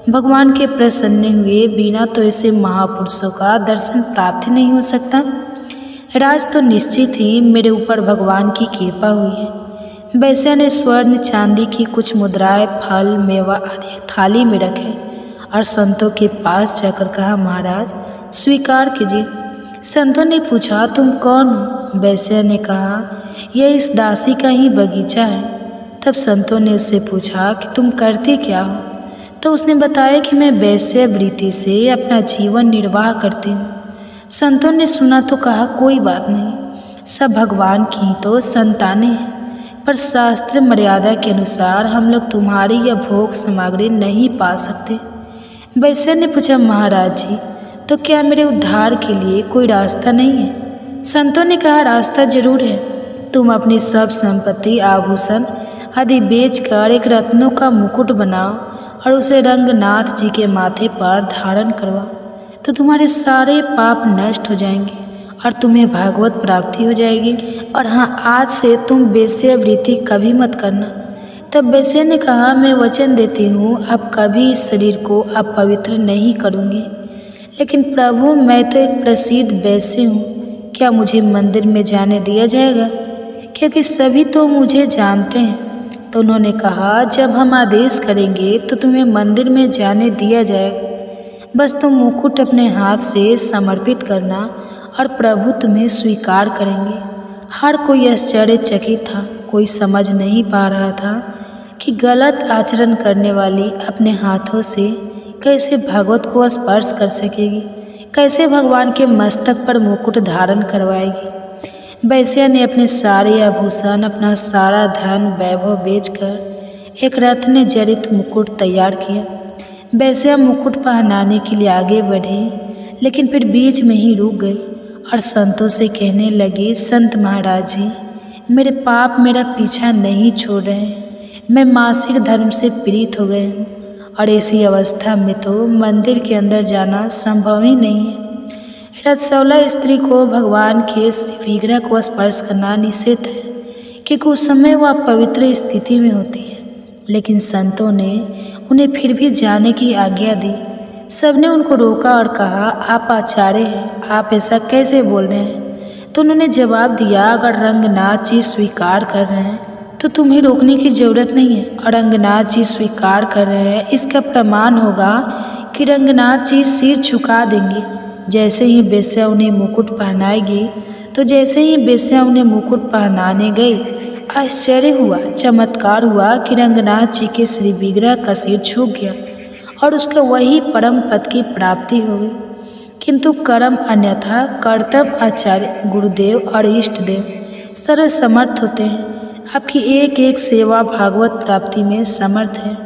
भगवान के प्रसन्न हुए बिना तो ऐसे महापुरुषों का दर्शन प्राप्त नहीं हो सकता। राज तो निश्चित ही मेरे ऊपर भगवान की कृपा हुई है। वैश्य ने स्वर्ण चांदी की कुछ मुद्राएं फल मेवा आदि थाली में रखे और संतों के पास जाकर कहा महाराज स्वीकार कीजिए। संतों ने पूछा तुम कौन हो। वैश्य ने कहा यह इस दासी का ही बगीचा है। तब संतों ने उससे पूछा कि तुम करते क्या हो। तो उसने बताया कि मैं वैश्य वृत्ति से अपना जीवन निर्वाह करती हूँ। संतों ने सुना तो कहा कोई बात नहीं, सब भगवान की तो संतानें हैं, पर शास्त्र मर्यादा के अनुसार हम लोग तुम्हारी यह भोग सामग्री नहीं पा सकते। वैश्य ने पूछा महाराज जी तो क्या मेरे उद्धार के लिए कोई रास्ता नहीं है। संतों ने कहा रास्ता जरूर है, तुम अपनी सब संपत्ति आभूषण आदि बेचकर एक रत्नों का मुकुट बनाओ और उसे रंगनाथ जी के माथे पर धारण करवाओ, तो तुम्हारे सारे पाप नष्ट हो जाएंगे और तुम्हें भागवत प्राप्ति हो जाएगी। और हाँ, आज से तुम वेश्यावृत्ति कभी मत करना। तब वेश्या ने कहा, मैं वचन देती हूँ अब कभी इस शरीर को अपवित्र नहीं करूँगी। लेकिन प्रभु, मैं तो एक प्रसिद्ध वेश्या हूँ, क्या मुझे मंदिर में जाने दिया जाएगा? क्योंकि सभी तो मुझे जानते हैं। तो उन्होंने कहा, जब हम आदेश करेंगे तो तुम्हें मंदिर में जाने दिया जाएगा। बस तुम मुकुट अपने हाथ से समर्पित करना और प्रभु तुम्हें स्वीकार करेंगे। हर कोई आश्चर्यचकित था, कोई समझ नहीं पा रहा था कि गलत आचरण करने वाली अपने हाथों से कैसे भागवत को स्पर्श कर सकेगी, कैसे भगवान के मस्तक पर मुकुट धारण करवाएगी। वेश्या ने अपने सारे आभूषण, अपना सारा धन वैभव बेचकर एक रत्न जड़ित मुकुट तैयार किया। वेश्या मुकुट पहनाने के लिए आगे बढ़ी, लेकिन फिर बीच में ही रुक गई और संतों से कहने लगी, संत महाराज जी, मेरे पाप मेरा पीछा नहीं छोड़ रहे हैं। मैं मासिक धर्म से पीड़ित हो गए हूँ और ऐसी अवस्था में तो मंदिर के अंदर जाना संभव ही नहीं है। रजस्वला स्त्री को भगवान के श्री विग्रह को स्पर्श करना निषेध है, क्योंकि उस समय वह पवित्र स्थिति में होती है। लेकिन संतों ने उन्हें फिर भी जाने की आज्ञा दी। सबने उनको रोका और कहा, आप आचार्य हैं, आप ऐसा कैसे बोल रहे हैं? तो उन्होंने जवाब दिया, अगर रंगनाथ जी स्वीकार कर रहे हैं तो तुम्हें रोकने की ज़रूरत नहीं है। और रंगनाथ जी स्वीकार कर रहे हैं, इसका प्रमाण होगा कि रंगनाथ जी सिर झुका देंगे। जैसे ही वेश्या उन्हें मुकुट पहनाएगी, तो जैसे ही वेश्या उन्हें मुकुट पहनाने गई, आश्चर्य हुआ, चमत्कार हुआ कि रंगनाथ जी के श्री विग्रह का सिर झुक गया और उसका वही परम पद की प्राप्ति हो गई। किंतु कर्म अन्यथा, कर्तव्य आचार्य, गुरुदेव और इष्ट देव सर्वसमर्थ होते हैं। आपकी एक एक सेवा भागवत प्राप्ति में समर्थ है।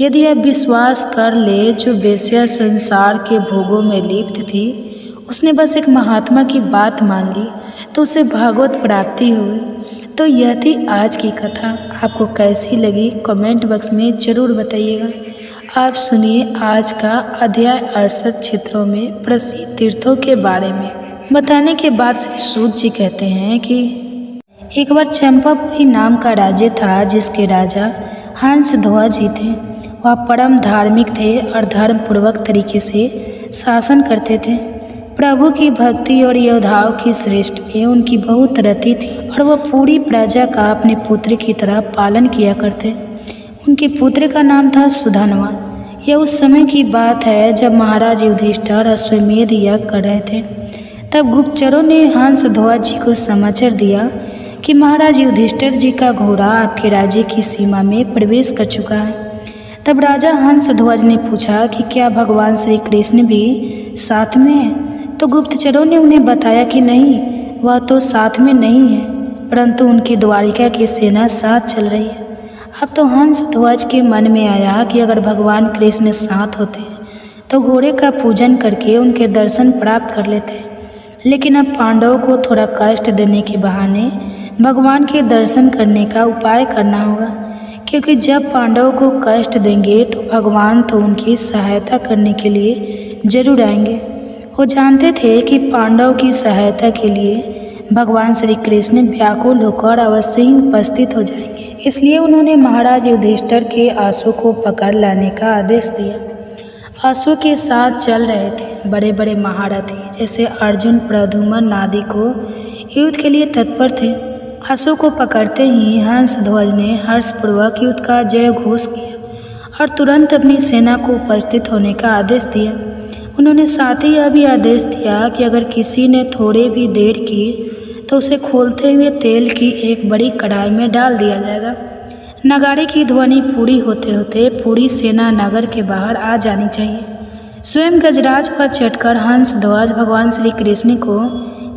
यदि आप विश्वास कर ले, जो वेश्या संसार के भोगों में लिप्त थी, उसने बस एक महात्मा की बात मान ली तो उसे भागवत प्राप्ति हुई। तो यह थी आज की कथा। आपको कैसी लगी कमेंट बॉक्स में ज़रूर बताइएगा। आप सुनिए आज का अध्याय 68 क्षेत्रों में प्रसिद्ध तीर्थों के बारे में। बताने के बाद श्री सूत जी कहते हैं कि एक बार चंपापुरी नाम का राज्य था, जिसके राजा हंसध्वज जी थे। वह परम धार्मिक थे और धर्मपूर्वक तरीके से शासन करते थे। प्रभु की भक्ति और योद्धाओं की श्रेष्ठ में उनकी बहुत रति थी और वह पूरी प्रजा का अपने पुत्र की तरह पालन किया करते। उनके पुत्र का नाम था सुधन्वा। यह उस समय की बात है जब महाराज युधिष्ठिर अश्वमेध यज्ञ कर रहे थे। तब गुप्तचरों ने हंसध्वज जी को समाचार दिया कि महाराज युधिष्ठिर जी का घोड़ा आपके राज्य की सीमा में प्रवेश कर चुका है। तब राजा हंसध्वज ने पूछा कि क्या भगवान श्री कृष्ण भी साथ में है? तो गुप्तचरों ने उन्हें बताया कि नहीं, वह तो साथ में नहीं है, परंतु उनकी द्वारिका की सेना साथ चल रही है। अब तो हंसध्वज के मन में आया कि अगर भगवान कृष्ण साथ होते तो घोड़े का पूजन करके उनके दर्शन प्राप्त कर लेते। लेकिन अब पांडवों को थोड़ा कष्ट देने के बहाने भगवान के दर्शन करने का उपाय करना होगा, क्योंकि जब पांडवों को कष्ट देंगे तो भगवान तो उनकी सहायता करने के लिए जरूर आएंगे। वो जानते थे कि पांडवों की सहायता के लिए भगवान श्री कृष्ण व्याकुल होकर अवश्य ही उपस्थित हो जाएंगे। इसलिए उन्होंने महाराज युधिष्ठिर के अश्व को पकड़ लाने का आदेश दिया। अश्व के साथ चल रहे थे बड़े बड़े महारथी, जैसे अर्जुन, प्रद्युम्न आदि को युद्ध के लिए तत्पर थे। अश्व को पकड़ते ही हंसध्वज ने हर्षपूर्वक युद्ध का जय घोष किया और तुरंत अपनी सेना को उपस्थित होने का आदेश दिया। उन्होंने साथ ही यह भी आदेश दिया कि अगर किसी ने थोड़े भी देर की तो उसे खोलते हुए तेल की एक बड़ी कढ़ाई में डाल दिया जाएगा। नगाड़े की ध्वनि पूरी होते होते पूरी सेना नगर के बाहर आ जानी चाहिए। स्वयं गजराज पर चढ़कर हंसध्वज भगवान श्री कृष्ण को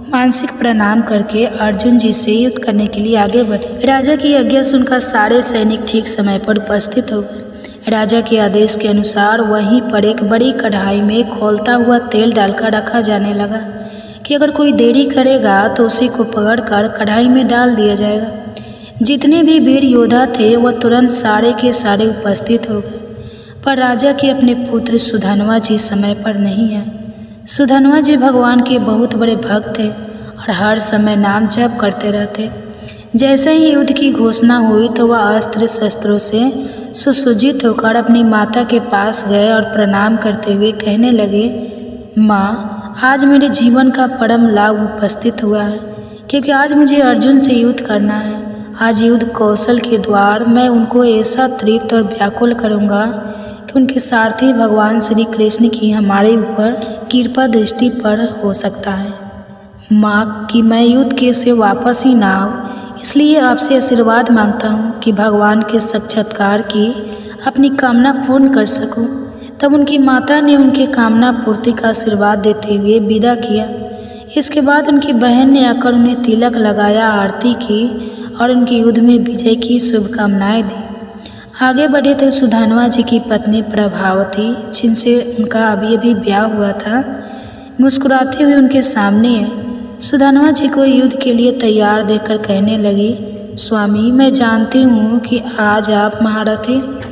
मानसिक प्रणाम करके अर्जुन जी से युद्ध करने के लिए आगे बढ़े। राजा की आज्ञा सुनकर सारे सैनिक ठीक समय पर उपस्थित हो गए। राजा के आदेश के अनुसार वहीं पर एक बड़ी कढ़ाई में खौलता हुआ तेल डालकर रखा जाने लगा कि अगर कोई देरी करेगा तो उसी को पकड़कर कढ़ाई में डाल दिया जाएगा। जितने भी वीर योद्धा थे वह तुरंत सारे के सारे उपस्थित हो गए, पर राजा के अपने पुत्र सुधन्वा जी समय पर नहीं आए। सुधन्वा जी भगवान के बहुत बड़े भक्त थे और हर समय नाम जप करते रहते। जैसे ही युद्ध की घोषणा हुई तो वह अस्त्र शस्त्रों से सुसज्जित होकर अपनी माता के पास गए और प्रणाम करते हुए कहने लगे, माँ, आज मेरे जीवन का परम लाभ उपस्थित हुआ है, क्योंकि आज मुझे अर्जुन से युद्ध करना है। आज युद्ध कौशल के द्वार मैं उनको ऐसा तृप्त और व्याकुल करूँगा कि उनके सारथी भगवान श्री कृष्ण की हमारे ऊपर कृपा दृष्टि पर हो सकता है। माँ, कि मैं युद्ध के से वापस ही ना आऊँ, इसलिए आपसे आशीर्वाद मांगता हूँ कि भगवान के साक्षात्कार की अपनी कामना पूर्ण कर सकूँ। तब उनकी माता ने उनके कामना पूर्ति का आशीर्वाद देते हुए विदा किया। इसके बाद उनकी बहन ने आकर उन्हें तिलक लगाया, आरती की और उनकी युद्ध में विजय की शुभकामनाएं दी। आगे बढ़े तो सुधान्वा जी की पत्नी प्रभावती, जिनसे उनका अभी अभी ब्याह हुआ था, मुस्कुराते हुए उनके सामने आई। सुधान्वा जी को युद्ध के लिए तैयार देखकर कहने लगी, स्वामी, मैं जानती हूँ कि आज आप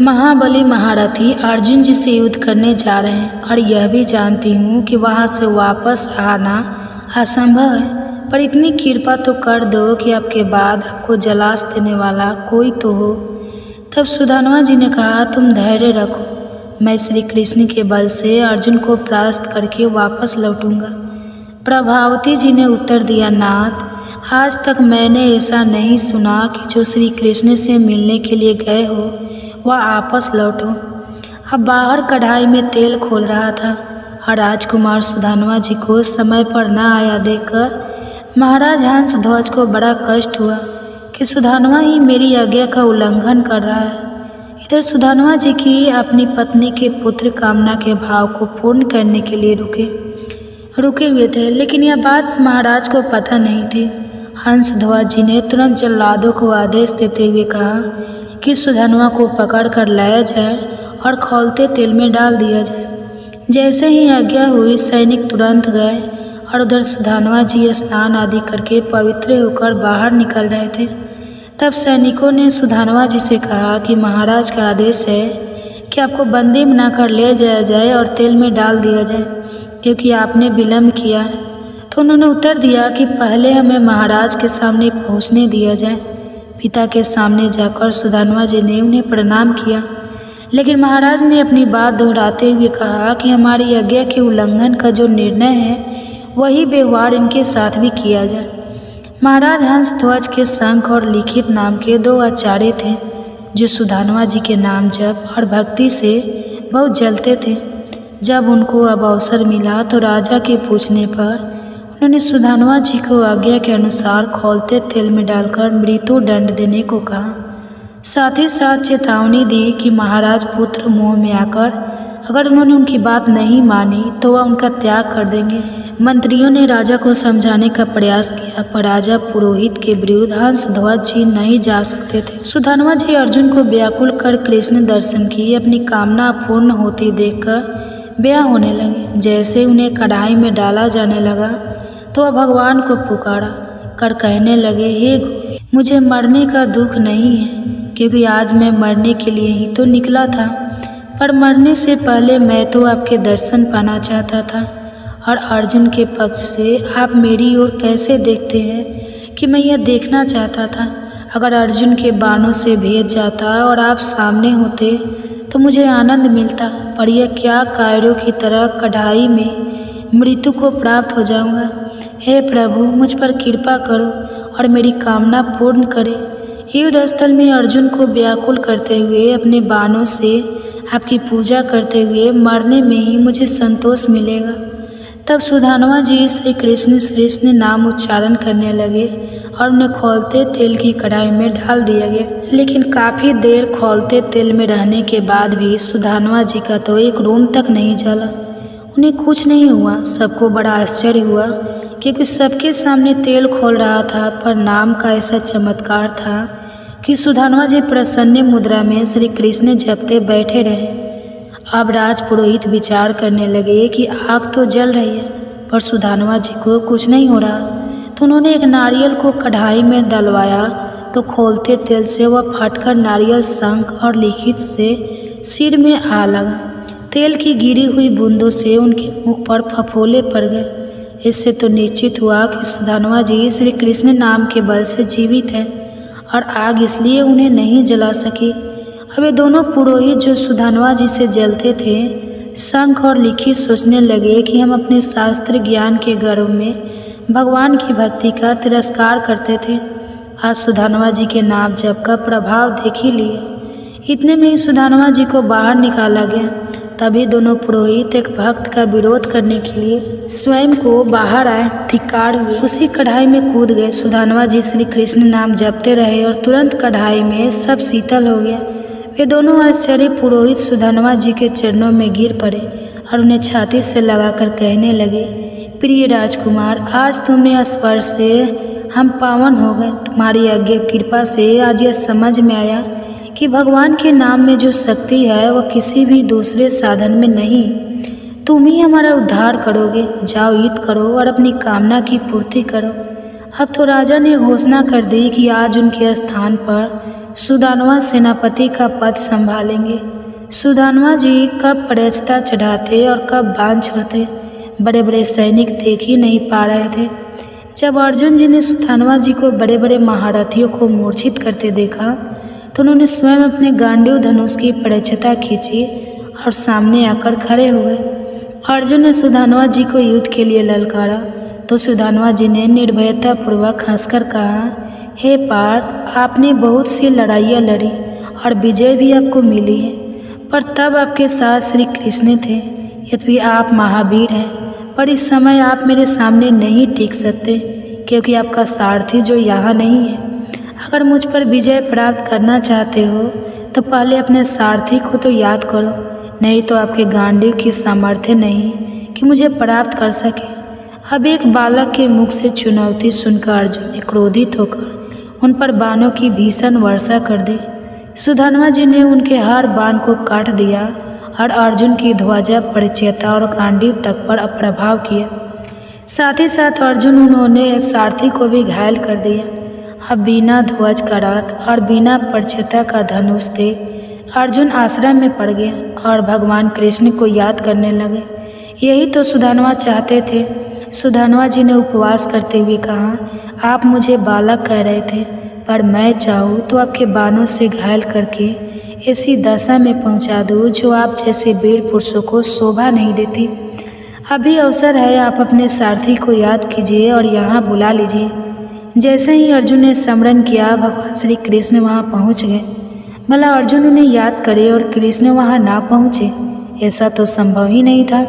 महाबली महारथी अर्जुन जी से युद्ध करने जा रहे हैं, और यह भी जानती हूँ कि वहाँ से वापस आना असंभव है, पर इतनी कृपा तो कर दो कि आपके बाद आपको जलाश देने वाला कोई तो हो। तब सुधान्वा जी ने कहा, तुम धैर्य रखो, मैं श्री कृष्ण के बल से अर्जुन को परास्त करके वापस लौटूंगा। प्रभावती जी ने उत्तर दिया, नाथ, आज तक मैंने ऐसा नहीं सुना कि जो श्री कृष्ण से मिलने के लिए गए हो वह वापस लौटो। अब बाहर कढ़ाई में तेल खोल रहा था और राजकुमार सुधान्वा जी को समय पर न आया देखकर महाराज हंस ध्वज को बड़ा कष्ट हुआ कि सुधान्वा ही मेरी आज्ञा का उल्लंघन कर रहा है। इधर सुधान्वा जी की अपनी पत्नी के पुत्र कामना के भाव को पूर्ण करने के लिए रुके हुए थे, लेकिन यह बात महाराज को पता नहीं थी। हंस ध्वज जी ने तुरंत जल्लादों को आदेश देते हुए कहा कि सुधान्वा को पकड़ कर लाया जाए और खौलते तेल में डाल दिया जाए। जैसे ही आज्ञा हुई, सैनिक तुरंत गए और उधर सुधान्वा जी स्नान आदि करके पवित्र होकर बाहर निकल रहे थे। तब सैनिकों ने सुधान्वा जी से कहा कि महाराज का आदेश है कि आपको बंदी बनाकर ले जाया जाए और तेल में डाल दिया जाए, क्योंकि आपने विलम्ब किया है। तो उन्होंने उत्तर दिया कि पहले हमें महाराज के सामने पहुंचने दिया जाए। पिता के सामने जाकर सुधान्वा जी ने उन्हें प्रणाम किया, लेकिन महाराज ने अपनी बात दोहराते हुए कहा कि हमारी आज्ञा के उल्लंघन का जो निर्णय है वही व्यवहार इनके साथ भी किया जाए। महाराज हंस ध्वज के शंख और लिखित नाम के 2 आचार्य थे, जो सुधान्वा जी के नाम जप और भक्ति से बहुत जलते थे। जब उनको अब अवसर मिला तो राजा के पूछने पर उन्होंने सुधान्वा जी को आज्ञा के अनुसार खौलते तेल में डालकर मृत्यु दंड देने को कहा। साथ ही साथ चेतावनी दी कि महाराज पुत्र मोह में आकर अगर उन्होंने उनकी बात नहीं मानी तो वह उनका त्याग कर देंगे। मंत्रियों ने राजा को समझाने का प्रयास किया, पर राजा पुरोहित के विरुद्ध हंस ध्वज जी नहीं जा सकते थे। सुधान्वा जी अर्जुन को व्याकुल कर कृष्ण दर्शन की अपनी कामना पूर्ण होती देखकर ब्याह होने लगे। जैसे उन्हें कढ़ाई में डाला जाने लगा तो वह भगवान को पुकारा कर कहने लगे, हे गोविंद, मुझे मरने का दुख नहीं है, क्योंकि आज मैं मरने के लिए ही तो निकला था, पर मरने से पहले मैं तो आपके दर्शन पाना चाहता था। और अर्जुन के पक्ष से आप मेरी ओर कैसे देखते हैं कि मैं यह देखना चाहता था। अगर अर्जुन के बाणों से भेद जाता और आप सामने होते तो मुझे आनंद मिलता, पर यह क्या कायरों की तरह कढ़ाई में मृत्यु को प्राप्त हो जाऊंगा। हे प्रभु, मुझ पर कृपा करो और मेरी कामना पूर्ण करें। युद्ध स्थल में अर्जुन को व्याकुल करते हुए अपने बाणों से आपकी पूजा करते हुए मरने में ही मुझे संतोष मिलेगा। तब सुधान्वा जी श्री कृष्ण नाम उच्चारण करने लगे और उन्हें खौलते तेल की कढ़ाई में डाल दिया गया। लेकिन काफ़ी देर खौलते तेल में रहने के बाद भी सुधान्वा जी का तो एक रोम तक नहीं जला। उन्हें कुछ नहीं हुआ। सबको बड़ा आश्चर्य हुआ, क्योंकि सबके सामने तेल खोल रहा था, पर नाम का ऐसा चमत्कार था कि सुधान्वा जी प्रसन्न मुद्रा में श्री कृष्ण जपते बैठे रहे। अब राज पुरोहित विचार करने लगे कि आग तो जल रही है, पर सुधान्वा जी को कुछ नहीं हो रहा। तो उन्होंने एक नारियल को कढ़ाई में डलवाया, तो खोलते तेल से वह फटकर नारियल शंख और लिखित से सिर में आ लगा। तेल की गिरी हुई बूंदों से उनके मुख पर फफोले पड़ गए। इससे तो निश्चित हुआ कि सुदानवा जी श्री कृष्ण नाम के बल से जीवित हैं और आग इसलिए उन्हें नहीं जला सकी। अब ये दोनों पुरोहित जो सुदानवा जी से जलते थे, शंख और लिखित सोचने लगे कि हम अपने शास्त्र ज्ञान के गर्व में भगवान की भक्ति का तिरस्कार करते थे। आज सुदानवा जी के नाम जप का प्रभाव देख ही लिए। इतने में ही सुदानवा जी को बाहर निकाला गया। तभी दोनों पुरोहित एक भक्त का विरोध करने के लिए स्वयं को बाहर आए, धिक्कार हुए, उसी कढ़ाई में कूद गए। सुदानवा जी श्री कृष्ण नाम जपते रहे और तुरंत कढ़ाई में सब शीतल हो गया। वे दोनों आश्चर्य पुरोहित सुदानवा जी के चरणों में गिर पड़े और उन्हें छाती से लगाकर कहने लगे, प्रिय राजकुमार, आज तुमने स्पर्श से हम पावन हो गए। तुम्हारी आज्ञा कृपा से आज यह समझ में आया कि भगवान के नाम में जो शक्ति है वह किसी भी दूसरे साधन में नहीं। तुम ही हमारा उद्धार करोगे। जाओ, ईद करो और अपनी कामना की पूर्ति करो। अब तो राजा ने घोषणा कर दी कि आज उनके स्थान पर सुदानवा सेनापति का पद संभालेंगे। सुदानवा जी कब परेचता चढ़ाते और कब बाण छोड़ते, बड़े बड़े सैनिक देख ही नहीं पा रहे थे। जब अर्जुन जी ने सुदानवा जी को बड़े बड़े महारथियों को मूर्छित करते देखा तो उन्होंने स्वयं अपने गांडीव धनुष की परेचता खींची और सामने आकर खड़े हो गए। अर्जुन ने सुदानवा जी को युद्ध के लिए ललकारा तो सुदानवा जी ने निर्भयतापूर्वक हंसकर कहा, हे पार्थ, आपने बहुत सी लड़ाइयाँ लड़ी और विजय भी आपको मिली है, पर तब आपके साथ श्री कृष्ण थे। यद्यपि आप महावीर हैं, पर इस समय आप मेरे सामने नहीं टिक सकते, क्योंकि आपका सारथी जो यहाँ नहीं है। अगर मुझ पर विजय प्राप्त करना चाहते हो तो पहले अपने सारथी को तो याद करो, नहीं तो आपके गांडीव की सामर्थ्य नहीं कि मुझे प्राप्त कर सके। अब एक बालक के मुख से चुनौती सुनकर अर्जुन ने क्रोधित होकर उन पर बाणों की भीषण वर्षा कर दी। सुदानवा जी ने उनके हर बाण को काट दिया और अर्जुन की ध्वजा, परिचयता और गांडीव तक पर अप्रभाव किया। साथ ही साथ उन्होंने सारथी को भी घायल कर दिया। अब बिना ध्वज का रथ और बिना परिचयता का धनुष देख अर्जुन आश्रम में पड़ गया और भगवान कृष्ण को याद करने लगे। यही तो सुदानवा चाहते थे। सुदानवा जी ने उपवास करते हुए कहा, आप मुझे बालक कह रहे थे, पर मैं चाहूँ तो आपके बाणों से घायल करके ऐसी दशा में पहुँचा दूँ जो आप जैसे वीर पुरुषों को शोभा नहीं देती। अभी अवसर है, आप अपने सारथी को याद कीजिए और यहाँ बुला लीजिए। जैसे ही अर्जुन ने स्मरण किया, भगवान श्री कृष्ण वहाँ पहुँच गए। भला अर्जुन उन्हें याद करे और कृष्ण वहाँ ना पहुँचे, ऐसा तो संभव ही नहीं था।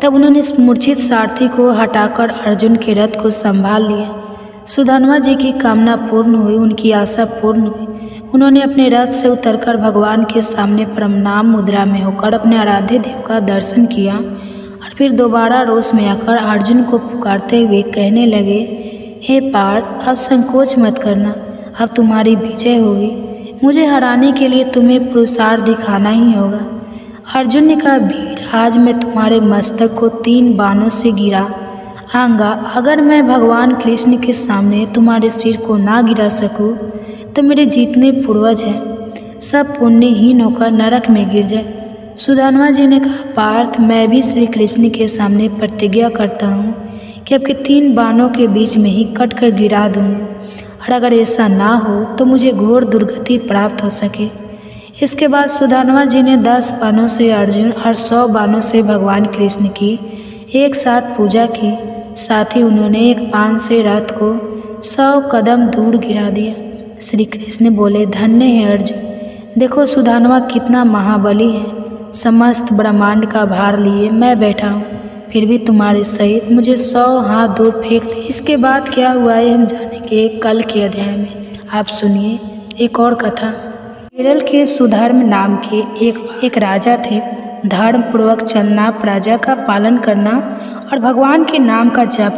तब उन्होंने मूर्छित सारथी को हटाकर अर्जुन के रथ को संभाल लिया। सुदानवा जी की कामना पूर्ण हुई, उनकी आशा पूर्ण हुई। उन्होंने अपने रथ से उतरकर भगवान के सामने प्रणाम मुद्रा में होकर अपने आराध्य देव का दर्शन किया और फिर दोबारा रोष में आकर अर्जुन को पुकारते हुए कहने लगे, हे पार्थ, अब संकोच मत करना, अब तुम्हारी विजय होगी। मुझे हराने के लिए तुम्हें पुरुषार्थ दिखाना ही होगा। अर्जुन ने कहा, वीर, आज मैं तुम्हारे मस्तक को 3 बाणों से गिरा आऊँगा। अगर मैं भगवान कृष्ण के सामने तुम्हारे सिर को ना गिरा सकूँ तो मेरे जितने पूर्वज हैं सब पुण्यहीन होकर नरक में गिर जाए। सुदानवा जी ने कहा, पार्थ, मैं भी श्री कृष्ण के सामने प्रतिज्ञा करता हूँ कि आपके 3 बाणों के बीच में ही कट कर गिरा दूँगा, और अगर ऐसा ना हो तो मुझे घोर दुर्गति प्राप्त हो सके। इसके बाद सुदानवा जी ने 10 बाणों से अर्जुन और 100 बाणों से भगवान कृष्ण की एक साथ पूजा की। साथ ही उन्होंने एक बाण से रथ को 100 कदम दूर गिरा दिया। श्री कृष्ण बोले, धन्य है अर्जुन, देखो सुदानवा कितना महाबली है। समस्त ब्रह्मांड का भार लिए मैं बैठा हूँ, फिर भी तुम्हारे सहित मुझे 100 हाथ दूर फेंक दे। इसके बाद क्या हुआ है हम जानेंगे कल के अध्याय में। आप सुनिए एक और कथा। केरल के सुधर्म नाम के एक राजा थे। धर्म पूर्वक चलना, प्रजा का पालन करना और भगवान के नाम का जप